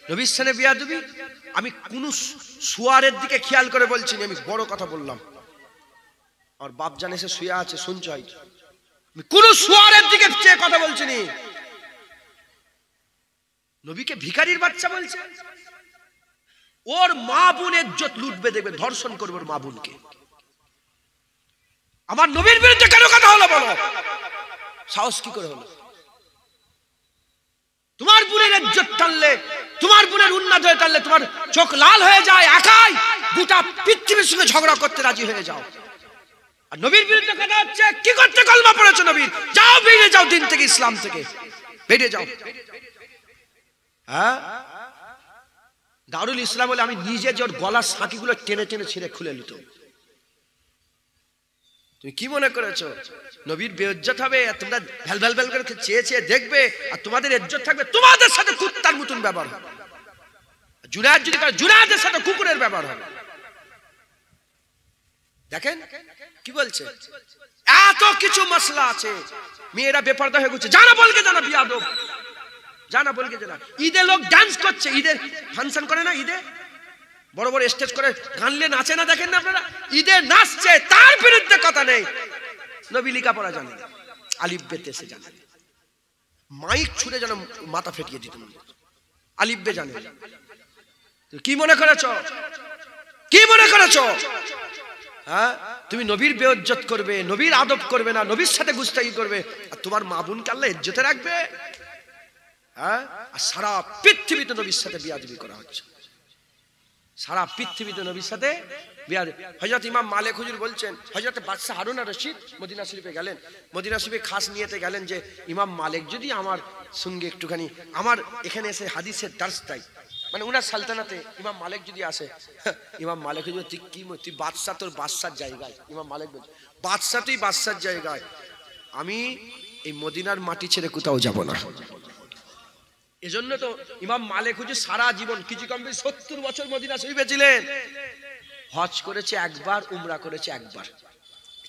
নবীর সাথে বিয়াদবি। আমি কোন সুয়ারের দিকে খেয়াল করে বলছি না, আমি বড় কথা বললাম। আর বাপ জানে সে শুয়ে আছে, শুনছ? আমি কোন সুয়ারের দিকে কথা বলছি না। নবীকে ভিখারির বাচ্চা বলছে, ওর মা বোনের ইজ্জত লুটবে, দেখবে ধর্ষণ করবে ওর মা বোনকে। আমার নবীর বিরুদ্ধে কেন কথা হলো বলো? সাহস কি করে হলো? তোমার বোনের ইজ্জত টানলে তোমার বোনের উন্নাদ হয়ে টানলে তোমার চোখ লাল হয়ে যায়, একাই গোটা পৃথিবীর সঙ্গে ঝগড়া করতে রাজি হয়ে যাও। আর নবীর বিরুদ্ধে কথা হচ্ছে, কি করতে কলমা পড়েছো নবীর, যাও বেরিয়ে যাও দিন থেকে, ইসলাম থেকে বেরিয়ে যাও। হ্যাঁ, দারুল ইসলাম বলে আমি নিজে যে ওর গলার সাঁকিগুলো টেনে টেনে ছিঁড়ে খুলে নিত। তুমি কি মনে করেছো নবীর বেইজ্জত হবে? তোমরা ভ্যাল ভ্যাল ভ্যাল করে চেয়ে চেয়ে দেখবে, আর তোমাদের ইজ্জত থাকবে, তোমাদের সাথে কুত্তার মতন ব্যবহার হবে। জুনায়েদ যদি করে, জুনায়েদের সাথে কুকুরের ব্যবহার হবে। দেখেন কি বলছে, এত কিছু মশলা আছে। মেয়েরা বেপরদা হয়ে গেছে, জানা বলকে জানা বিয়াদব, জানা বলকে জানা। ঈদে লোক ডান্স করছে, ঈদের ফাংশন করে না, ঈদে বড় বড় স্টেজ করে গানলে নাচে না, দেখেন না আপনারা? ঈদে নাচছে, তার বিরুদ্ধে কথা নেই। নবী লেখাপড়া জানে, আলিফ বে তেসে জানে, মাইক ছুঁড়ে যেন মাথা ফেটিয়ে দিত, আলিফ বে জানে। কি মনে করেছো, কি মনে করেছো? হ্যাঁ, তুমি নবীর বেইজ্জত করবে, নবীর আদব করবে না, নবীর সাথে গুস্তাখি করবে, আর তোমার মা বোনকে আল্লাহ ইজ্জতে রাখবে? হ্যাঁ, আর সারা পৃথিবীতে নবীর সাথে বিয়াদবি করা হচ্ছে, সারা পৃথিবীতে নবীর সাথে বিয়াদবি। হযরত ইমাম মালিক হুজুর বলছেন, হযরত বাদশাহ হারুন আর রশিদ মদিনা শরীফে গেলেন, মদিনা শরীফে খাস নিয়েতে গেলেন যে ইমাম মালিক যদি আমার সঙ্গে একটুখানি আমার এখানে এসে হাদিসের দার্স দেয়, মানে উনার সালতানাতে ইমাম মালিক যদি আসে, ইমাম মালিক হুজুর তুই কি, তুই বাদশাহ, তোর বাদশার জায়গায়। ইমাম মালিক বলছে, বাদশাহ তুই বাদশার জায়গায়, আমি এই মদিনার মাটি ছেড়ে কোথাও যাব না। এজন্য তো ইমাম মালিক হুজুর সারা জীবন, কিছু কম বেশি 70 বছর মদিনা শরীফে ছিলেন। হজ করেছে একবার, উমরা করেছে একবার।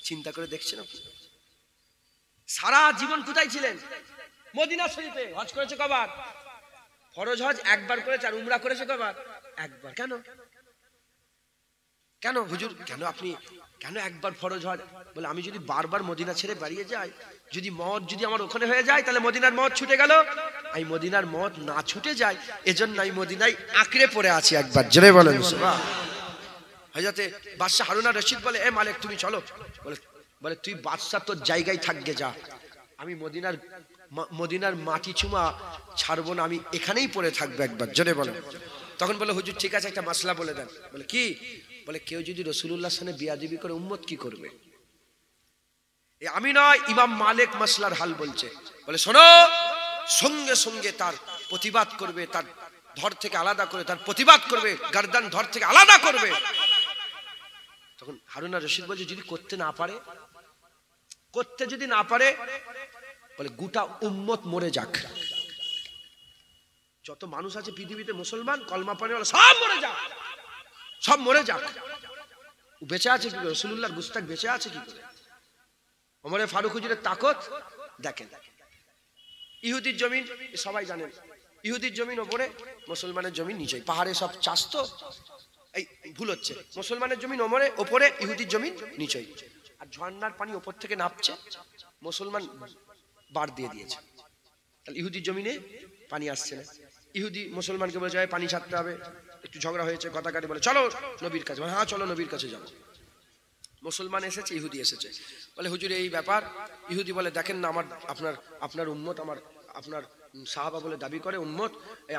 চিন্তা করে দেখছেন আপনি, সারা জীবন কোথায় ছিলেন? মদিনা শরীফে। হজ করেছে কবার? ফরজ হজ একবার করেছে, আর উমরা করেছে কবার? একবার। কেন কেন হুজুর, কেন আপনি কেন একবার ফরজ হজ? বলে আমি যদি বারবার মদিনা ছেড়ে বেরিয়ে যাই, যদি মত যদি আমার ওখানে হয়ে যায়, তাহলে মদিনার মত ছুটে গেল। আমি মদিনার মত না ছুটে যায়, এজন্য আমি মদিনায় আঁকড়ে পড়ে আছি। একবার জোরে বলেন সুবহানাল্লাহ। হযরতে বাদশাহ হারুন আর রশিদ বলে, এ মালিক তুমি চলো। বলে তুই বাদশাহ তোর জায়গায় থাকবে, যা, আমি মদিনার মাটি চুমা ছাড়বো না, আমি এখানেই পড়ে থাকবো। একবার জোরে বলেন। তখন বলে, হুজুর ঠিক আছে, একটা মাসলা বলে দেন। বলে কি? বলে কেউ যদি রাসূলুল্লাহর সাথে বিয়াদবি করে, উম্মত কি করবে? আমি নয়, ইমাম মালিক মাসলার হাল বলছে। বলে শোনো, সঙ্গে সঙ্গে তার প্রতিবাদ করবে, তার ধর থেকে আলাদা করে তার প্রতিবাদ করবে, গর্দান ধর থেকে আলাদা করবে। তখন হারুন আর রশিদ বলছে, যদি করতে না পারে, করতে যদি না পারে, বলে গোটা উম্মত মরে যাক, যত মানুষ আছে পৃথিবীতে মুসলমান কলমা পড়ে সব মরে যাক, সব মরে যাক। বেঁচে আছে কি করে? রাসূলুল্লাহর গুস্তাখ বেঁচে আছে কি করে? ওমরে ফারুক হুজুরের তাকত দেখেন। ইহুদির জমিন সবাই জানেন, ইহুদির জমিন ওপরে, মুসলমানের জমিন নিচে, পাহাড়ে সব চাষ তো, এই ভুল হচ্ছে, মুসলমানের জমিন ওপরে, ইহুদির জমিন নিচে। আর ঝর্ণার পানি ওপর থেকে নামছে, মুসলমান বার দিয়ে দিয়েছে, তাহলে ইহুদির জমিনে পানি আসছে না। ইহুদি মুসলমানকে বলে যায় পানি ছাড়তে হবে, একটু ঝগড়া হয়েছে, কথা কাটে, বলে চলো নবীর কাছে। হ্যাঁ চলো নবীর কাছে যাবো। মুসলমান এসেছে, ইহুদি এসেছে, বলে হুজুর এই ব্যাপার। ইহুদি বলে, দেখেন না, আপনার উম্মত, আপনার সাহাবা বলে দাবি করে উম্মত,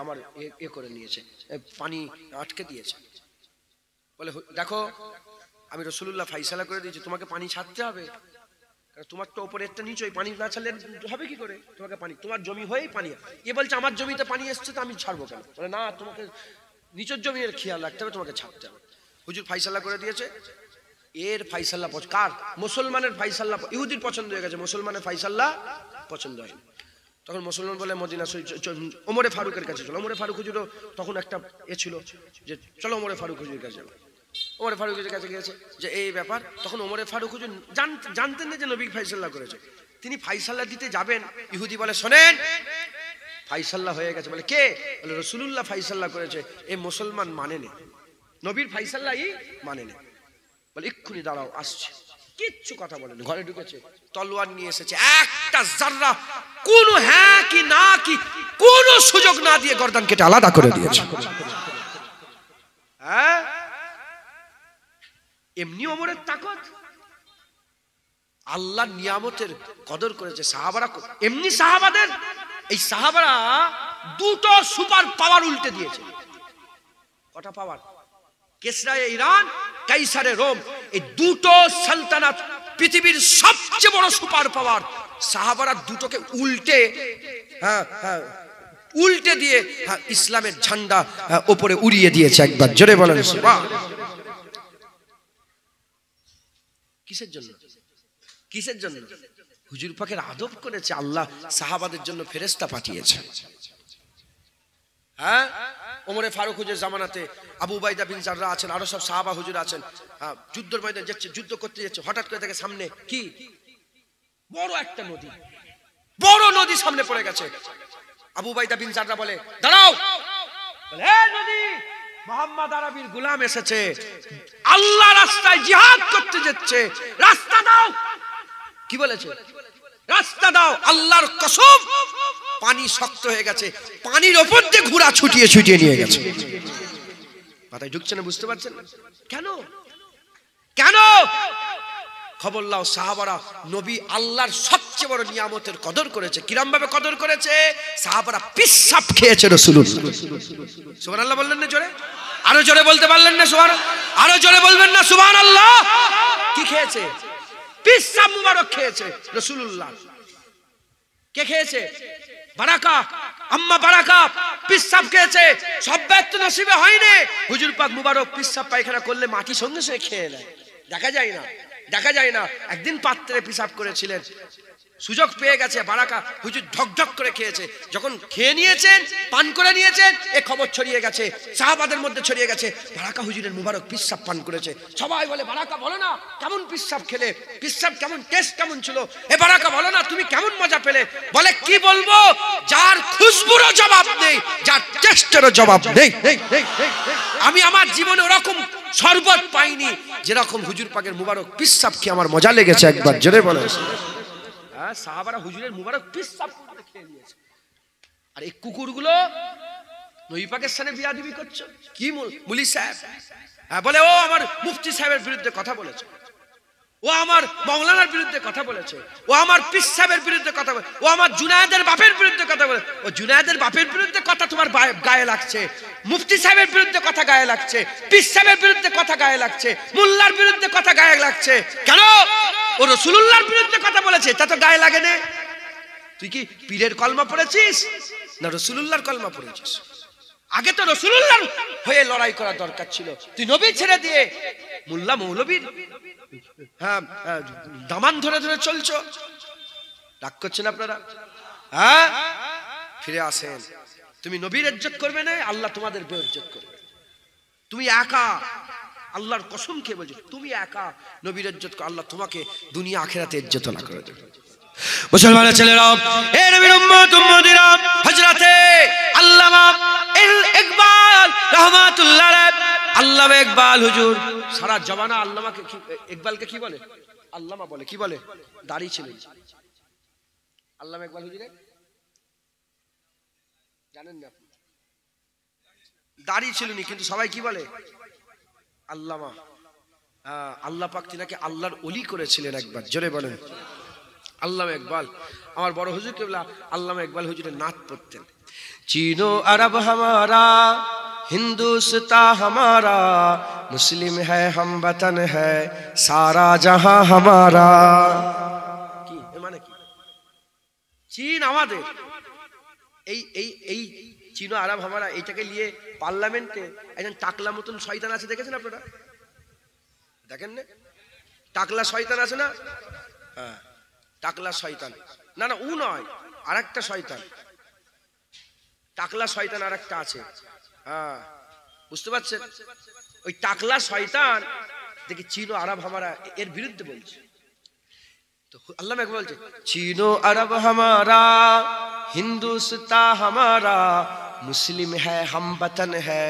আমার এ করে নিয়েছে, পানি আটকে দিয়েছে। বলে দেখো, আমি রাসূলুল্লাহ ফাইসালা করে দিয়েছি, তোমাকে পানি ছাড়তে হবে, তোমার তো ওপরে একটা নিচে, পানি না ছাড়লে হবে কি করে? তোমাকে পানি, তোমার জমি হয়েই পানি। এ বলছে আমার জমিতে পানি এসছে, তো আমি ছাড়বো কেন? বলে না, তোমাকে নিচের জমির খেয়াল রাখতে হবে, তোমাকে ছাড়তে হবে। হুজুর ফাইসালা করে দিয়েছে। এর ফাইসাল্লাহ কার? মুসলমানের ফাইসাল্লাহ ইহুদির পছন্দ হয়ে গেছে, মুসলমানের ফাইসাল্লাহ পছন্দ হয়নি। তখন মুসলমান বলে মদিনা ওমরে ফারুকের কাছে চলো। ওমরে ফারুক হুজুরও তখন একটা এ ছিল যে চলো ওমরে ফারুক হুজুরের কাছে যাবো। ওমরে ফারুকের কাছে গিয়েছে যে এই ব্যাপার। তখন ওমরে ফারুক হুজুর জানতেন না যে নবী ফাইসাল্লাহ করেছে। তিনি ফাইসাল্লাহ দিতে যাবেন, ইহুদি বলে শোনেন ফাইসাল্লাহ হয়ে গেছে। বলে কে? বলে রাসূলুল্লাহ ফাইসাল্লাহ করেছে, এই মুসলমান মানে নে, নবীর ফাইসাল্লাহই মানে নে। বলে এক্ষুনি দাঁড়াও, আসছে। কিচ্ছু কথা বলেনি, ঘরে ঢুকেছে, তলোয়ার নিয়ে এসেছে, একটা জাররা কোন হ্যাঁ কি না কি কোন সুযোগ না দিয়ে গর্দান কেটে আলাদা করে দিয়েছে। হ্যাঁ, এমনি ওমরের তাকত, আল্লাহর নিয়ামতের কদর করেছে সাহাবারা। এমনি সাহাবাদের, এই সাহাবারা দুটো সুপার পাওয়ার উল্টে দিয়েছে। কটা পাওয়ার? কেসরায়ে ইরান, কাইসারে রোম, এই দুটো সালতানাত পৃথিবীর সবচেয়ে বড় সুপার পাওয়ার। সাহাবারা দুটোকে উল্টে দিয়ে ইসলামের ঝান্ডা উপরে উড়িয়ে দিয়েছে। একবার জোরে বলেন সুবহানাল্লাহ। কিসের জন্য? কিসের জন্য? হুজুর পাকের আদব করেছে আল্লাহ, সাহাবাদের জন্য ফেরেশতা পাঠিয়েছে। হ্যাঁ, ওমরে ফারুক হুজুর জামানাতে আবু উবাইদা বিন জাররাহ আছেন, আরো সব সাহাবা হুজুর আছেন, যুদ্ধের ময়দানে যাচ্ছে, যুদ্ধ করতে যাচ্ছে, হঠাৎ করে দেখে সামনে কি বড় একটা নদী, বড় নদী সামনে পড়ে গেছে। আবু উবাইদা বিন জাররাহ বলে, দাঁড়াও। বলে, এ নদী, মুহাম্মদ আরবীর গোলাম এসেছে, আল্লাহ রাস্তায় জিহাদ করতে যাচ্ছে, রাস্তা দাও। কি বলেছে? রাস্তা দাও। আল্লাহর কসম, পানি শক্ত হয়ে গেছে, পানির ওপর দিয়ে ঘোড়া ছুটিয়ে ছুটিয়ে নিয়ে গেছে। মাথায় ঢুকছে না? বুঝতে পারছেন? কেন? কেন? খবর লাও, সাহাবারা নবী আল্লাহর সবচেয়ে বড় নিয়ামতের কদর করেছে। কিরম ভাবে কদর করেছে? সাহাবারা পিসাব খেয়েছে রাসূলুল্লাহ। সুবহানাল্লাহ বললেন না জোরে? আরো জোরে বলতে পারলেন না সুবহান? আরো জোরে বলবেন না সুবহানাল্লাহ? কি খেয়েছে? পিসাব মুবারক খেয়েছে রাসূলুল্লাহ। কে খেয়েছে? বারাকা, আম্মা বারাকা পিসাব খেয়েছে। সব ব্যক্ত নসিবে হয়নি। হুজুর পাক মুবারক পিসাব পায়খানা করলে মাটি সঙ্গে সঙ্গে খেয়ে নেয়, দেখা যায় না, দেখা যায় না। একদিন পাত্রে পিসাব করেছিলেন, সুযোগ পেয়ে গেছে, বারাকা হুজুর ঢকঢক করে খেয়েছে। যখন খেয়ে নিয়েছেন, পান করে নিয়েছেন, এ খবর ছড়িয়ে গেছে, সাহাবাদের মধ্যে ছড়িয়ে গেছে, বারাকা হুজুরের মুবারক পিসাব পান করেছে। সবাই বলে, বারাকা বলো না কেমন পিসাব খেলে, পিসাব কেমন, টেস্ট কেমন ছিল, এ বারাকা বলো না তুমি কেমন মজা পেলে। বলে, কি বলবো, যার খুশবুরও জবাব নেই, যার টেস্টেরও জবাব নেই। আমি আমার জীবনে ওরকম শরবত পাইনি যেরকম হুজুর পাকের মুবারক পিসাব খেয়ে আমার মজা লেগেছে। একবার জোরে বলে। সাহাবারা হুজুরের মুবারক পিসাব করে খেয়ে নিয়েছে। আর এই কুকুরগুলো নবী পাকের সামনে বিয়াদবি করছে। কি মুলি সাহেব বলে, ও আমার মুফতি সাহেবের বিরুদ্ধে কথা বলেছে, ও আমার মওলানার বিরুদ্ধে কথা বলেছে, ও আমার পীর সাহেবের বিরুদ্ধে কথা বলে, ও আমার জুনায়েদের বাপের বিরুদ্ধে কথা বলে। ও জুনায়েদের বাপের বিরুদ্ধে কথা তোমার গায়ে লাগছে, মুফতি সাহেবের বিরুদ্ধে কথা গায়ে লাগছে, পীর সাহেবের বিরুদ্ধে কথা গায়ে লাগছে, মোল্লার বিরুদ্ধে কথা গায়ে লাগছে। কেন? ও রাসূলুল্লাহর বিরুদ্ধে কথা বলেছে, তা তো গায়ে লাগে না। তুই কি পীরের কলমা পড়েছিস না রাসূলুল্লাহর কলমা পড়েছিস? আগে তো রাসূলুল্লাহর হয়ে লড়াই করা দরকার ছিল। তুই নবী ছেড়ে দিয়ে মোল্লা মৌলবীর দামান ধরে ধরে চলছো। রাগ করছেন আপনারা? হ্যাঁ, ফিরে আসেন। তুমি নবীর ইজ্জত করবে না, আল্লাহ তোমাদের বেইজ্জত করবে। তুমি একা, আল্লাহর কসম খেয়ে বলছো, তুমি একা নবীর ইজ্জত করো, আল্লাহ তোমাকে দুনিয়া আখিরাতে ইজ্জত না করে দেবে। মুসলমানের ছেলেরা, এ নবীর উম্মত উম্মতিরা, হযরতে আল্লামা ইকবাল রাহমাতুল্লাহ আলাইহি, আল্লামা ইকবাল হুজুর সারা জমানা আল্লামাকে ইকবালকে কি বলে? আল্লামা বলে। কি বলে? দাড়ি ছিলেন আল্লামা ইকবাল হুজুরের, জানেন না? দাড়ি ছিলনি, কিন্তু সবাই কি বলে? আল্লামা। আল্লাহ পাক তিনাকে আল্লাহর ওলি করেছিলেন। একবার জোরে বলেন আল্লামা ইকবাল। আমার বড় হুজুর কেবলা আল্লামা ইকবাল হুজুরের নাত পড়তেন। चीनो अरब हमारा, हिंदुस्तान हमारा, मुस्लिम है हम वतन है सारा जहां हमारा। কি মানে কি? চীন আমাদের, এই এই এই চীনো আরব হামারা, এইটাকে নিয়ে পার্লামেন্টে একজন টাকলা মতন শয়তান আছে, দেখেছেন আপনারা? দেখেন না? টাকলা শয়তান আছে না? হ্যাঁ, টাকলা শয়তান। না না, ও নয়, আরেকটা শয়তান। টাকলা শয়তান আরেকটা আছে। হ্যাঁ, বুঝতে পারছেন? ওই টাকলা শয়তান দেখি চীনো আরব হামারা এর বিরুদ্ধে বলছে। তো আল্লাহ একবার বলছে, চীনো আরব হামারা, हिंदुस्तान हमारा, मुस्लिम है हम वतन है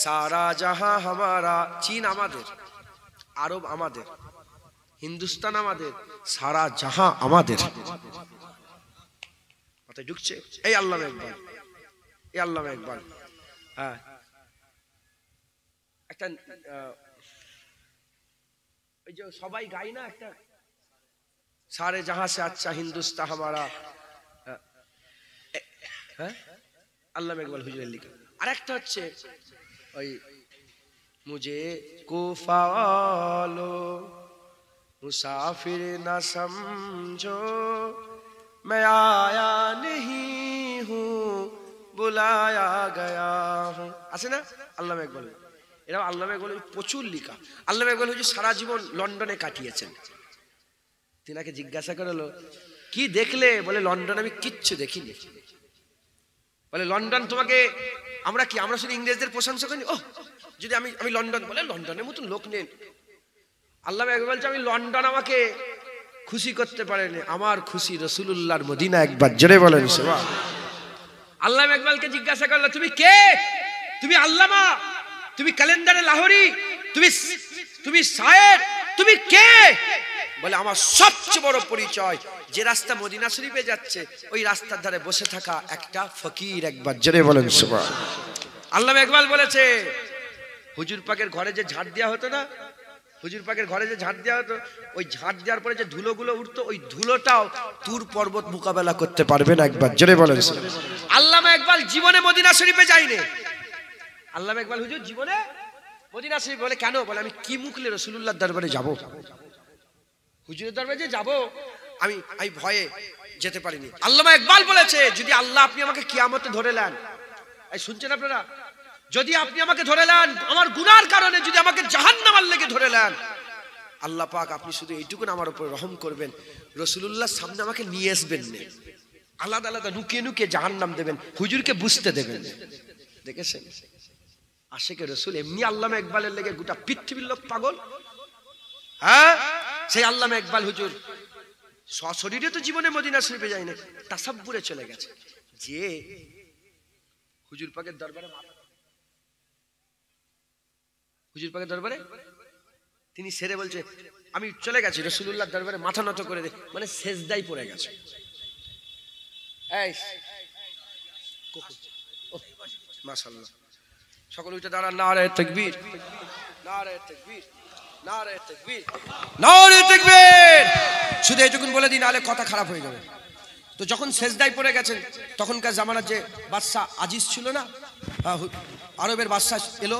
सारा जहां हमारा। चीन আমাদের, আরব আমাদের, হিন্দুস্তান আমাদের, সারা জাহাঁ আমাদের। কথা ঢুকছে? এই আল্লামা ইকবাল, এই আল্লামা ইকবাল। হ্যাঁ, একটা ওই যে সবাই গায় না একটা, सारे जहां से अच्छा हिंदुस्तान हमारा। হ্যাঁ, আল্লামা ইকবাল হুজুরের লেখা। আর একটা হচ্ছে ওই মুঝে কুফা वालो मुसाफिर ना समझो मैं आया नहीं हूँ बुलाया गया हूँ, আছে না আল্লামা ইকবাল? এরা আল্লামা ইকবাল প্রচুর লেখা। আল্লামা ইকবাল হুজুর সারা জীবন লন্ডনে কাটিয়েছেন। তিনাকে জিজ্ঞাসা করলো কি দেখলে? বলে লন্ডন আমি কিচ্ছু দেখিনি। বলে লন্ডন তোমাকে আমরা কি আমরা শুধু ইংরেজদের প্রশংসা করি? ও যদি আমি লন্ডন, বলে লন্ডনের মতন লোক নেই। আল্লামা ইকবাল বলছে আমি লন্ডন আমাকে খুশি করতে পারেনি, আমার খুশি রাসূলুল্লাহর মদিনা। একবার জোরে বলেন সুবহান। আল্লামা ইকবালকে জিজ্ঞাসা করলো তুমি কে? তুমি আল্লামা, তুমি ক্যালেন্ডারে লাহোরি, তুমি শায়ের, তুমি কে? বলে আমার সবচেয়ে বড় পরিচয় যে রাস্তা মদিনা শরীফে যাচ্ছে ওই রাস্তার ধারে বসে থাকা একটা ফকির। একবার জোরে বলেন সুবহান। আল্লামা ইকবাল বলেছে হুজুর পাকের ঘরে যে ঝাড় দেওয়া হতো না, হুজুর পাকের ঘরে যে ঝাড় দেওয়া হতো, ওই ঝাড় দেওয়ার পরে যে ধুলোগুলো উঠতো, ওই ধুলোটাও তুর পর্বত মোকাবেলা করতে পারবে না। একবার জোরে বলেন। আল্লামা ইকবাল জীবনে মদিনা শরীফে যায়নি। আল্লামা ইকবাল হুজুর জীবনে মদিনা শরীফ। বলে কেন? বলে আমি কি মুখলে রাসূলুল্লাহর দরবারে যাব, হুজুরের দরবারে যে যাব আমি ভয়ে যেতে পারিনি। আল্লামা ইকবাল বলেছে যদি আল্লাহ আপনি আমাকে কিয়ামতে ধরে নেন, এই শুনছেন আপনারা, যদি আপনি আমাকে ধরে নেন আমার গুনার কারণে, যদি আমাকে জাহান্নামের লেগে ধরে নেন, আল্লাহ পাক আপনি শুধু এইটুকুন আমার উপর রহম করবেন, রাসূলুল্লাহর সামনে আমাকে নিয়ে আসবেন না, আলাদা আলাদা নুকিয়ে নুকিয়ে জাহান্নাম দেবেন, হুজুরকে বুঝতে দেবেন। দেখেছেন আশিকে রাসূল এমনি আল্লামা ইকবালের লেগে গোটা পৃথিবীর লোক পাগল। হ্যাঁ, সেই আল্লামা ইকবাল হুজুর সশরীরে তো জীবনে মদিনা শরীফে যায় না, তাসাব্বুরে চলে গেছে। যে হুজুর পাকের দরবারে তিনি সেরে বলছে আমি চলে গেছি রাসূলুল্লাহর দরবারে, মাথা নত করে দে, মানে সেজদায় পড়ে গেছে। এই মাশাআল্লাহ, সকল উঠে দাঁড়ান, নারে তাকবীর, নারে তাকবীর, নারে তাকবীর, নারে তাকবীর। শুধু এইটুকুন বলে দিন, নাহলে কথা খারাপ হয়ে যাবে। তো যখন সেজদায় পড়ে গেছেন, তখনকার জামানার যে বাদশা আজিজ ছিল না, আরবের বাদশা এলো,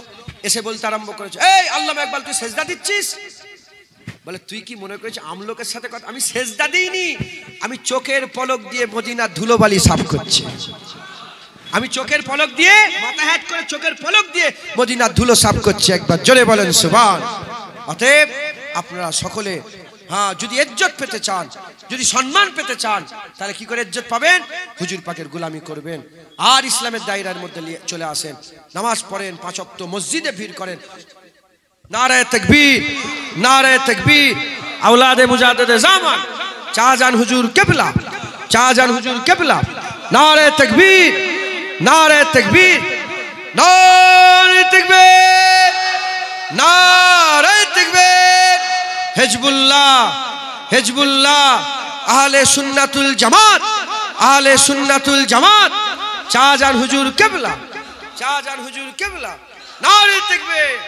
এসে বলতে আরম্ভ করেছে এই আল্লামা ইকবাল তুই সেজদা দিচ্ছিস? বলে তুই কি মনে করেছিস আমলোকের সাথে কথা? আমি সেজদা দিইনি, আমি চোখের পলক দিয়ে মদিনার ধুলোবালি সাফ করছি। আমি চোখের পলক দিয়ে, মাথা হ্যাট করে চোখের পলক দিয়ে মদিনার ধুলো সাফ করছি। একবার জোরে বলেন সুবহান। অতএব আপনারা সকলে যদি ইজ্জত পেতে চান, যদি সম্মান পেতে চান, তাহলে কি করে ইজ্জত পাবেন? হুজুর পাকের গোলামি করবেন আর ইসলামের দায়রার মধ্যে চলে আসেন, নামাজ পড়েন, 5 ওয়াক্ত মসজিদে ভিড় করেন। নারে তাকবীর, নারে তাকবীর। আওলাদে মুজাদ্দিদে জামান শাহজাহান হুজুর কিবলা, শাহজাহান হুজুর কিবলা। নারে তাকবীর, নারে তাকবীর, নারে তাকবীর, নারে তাকবীর। হিজবুল্লাহ, হিজবুল্লাহ, আহলে সুন্নাতুল জামাত, আহলে সুন্নাতুল জামাত। শাহজাহান হুজুর কিবলা, শাহজাহান হুজুর কিবলা। নারে তাকবীর।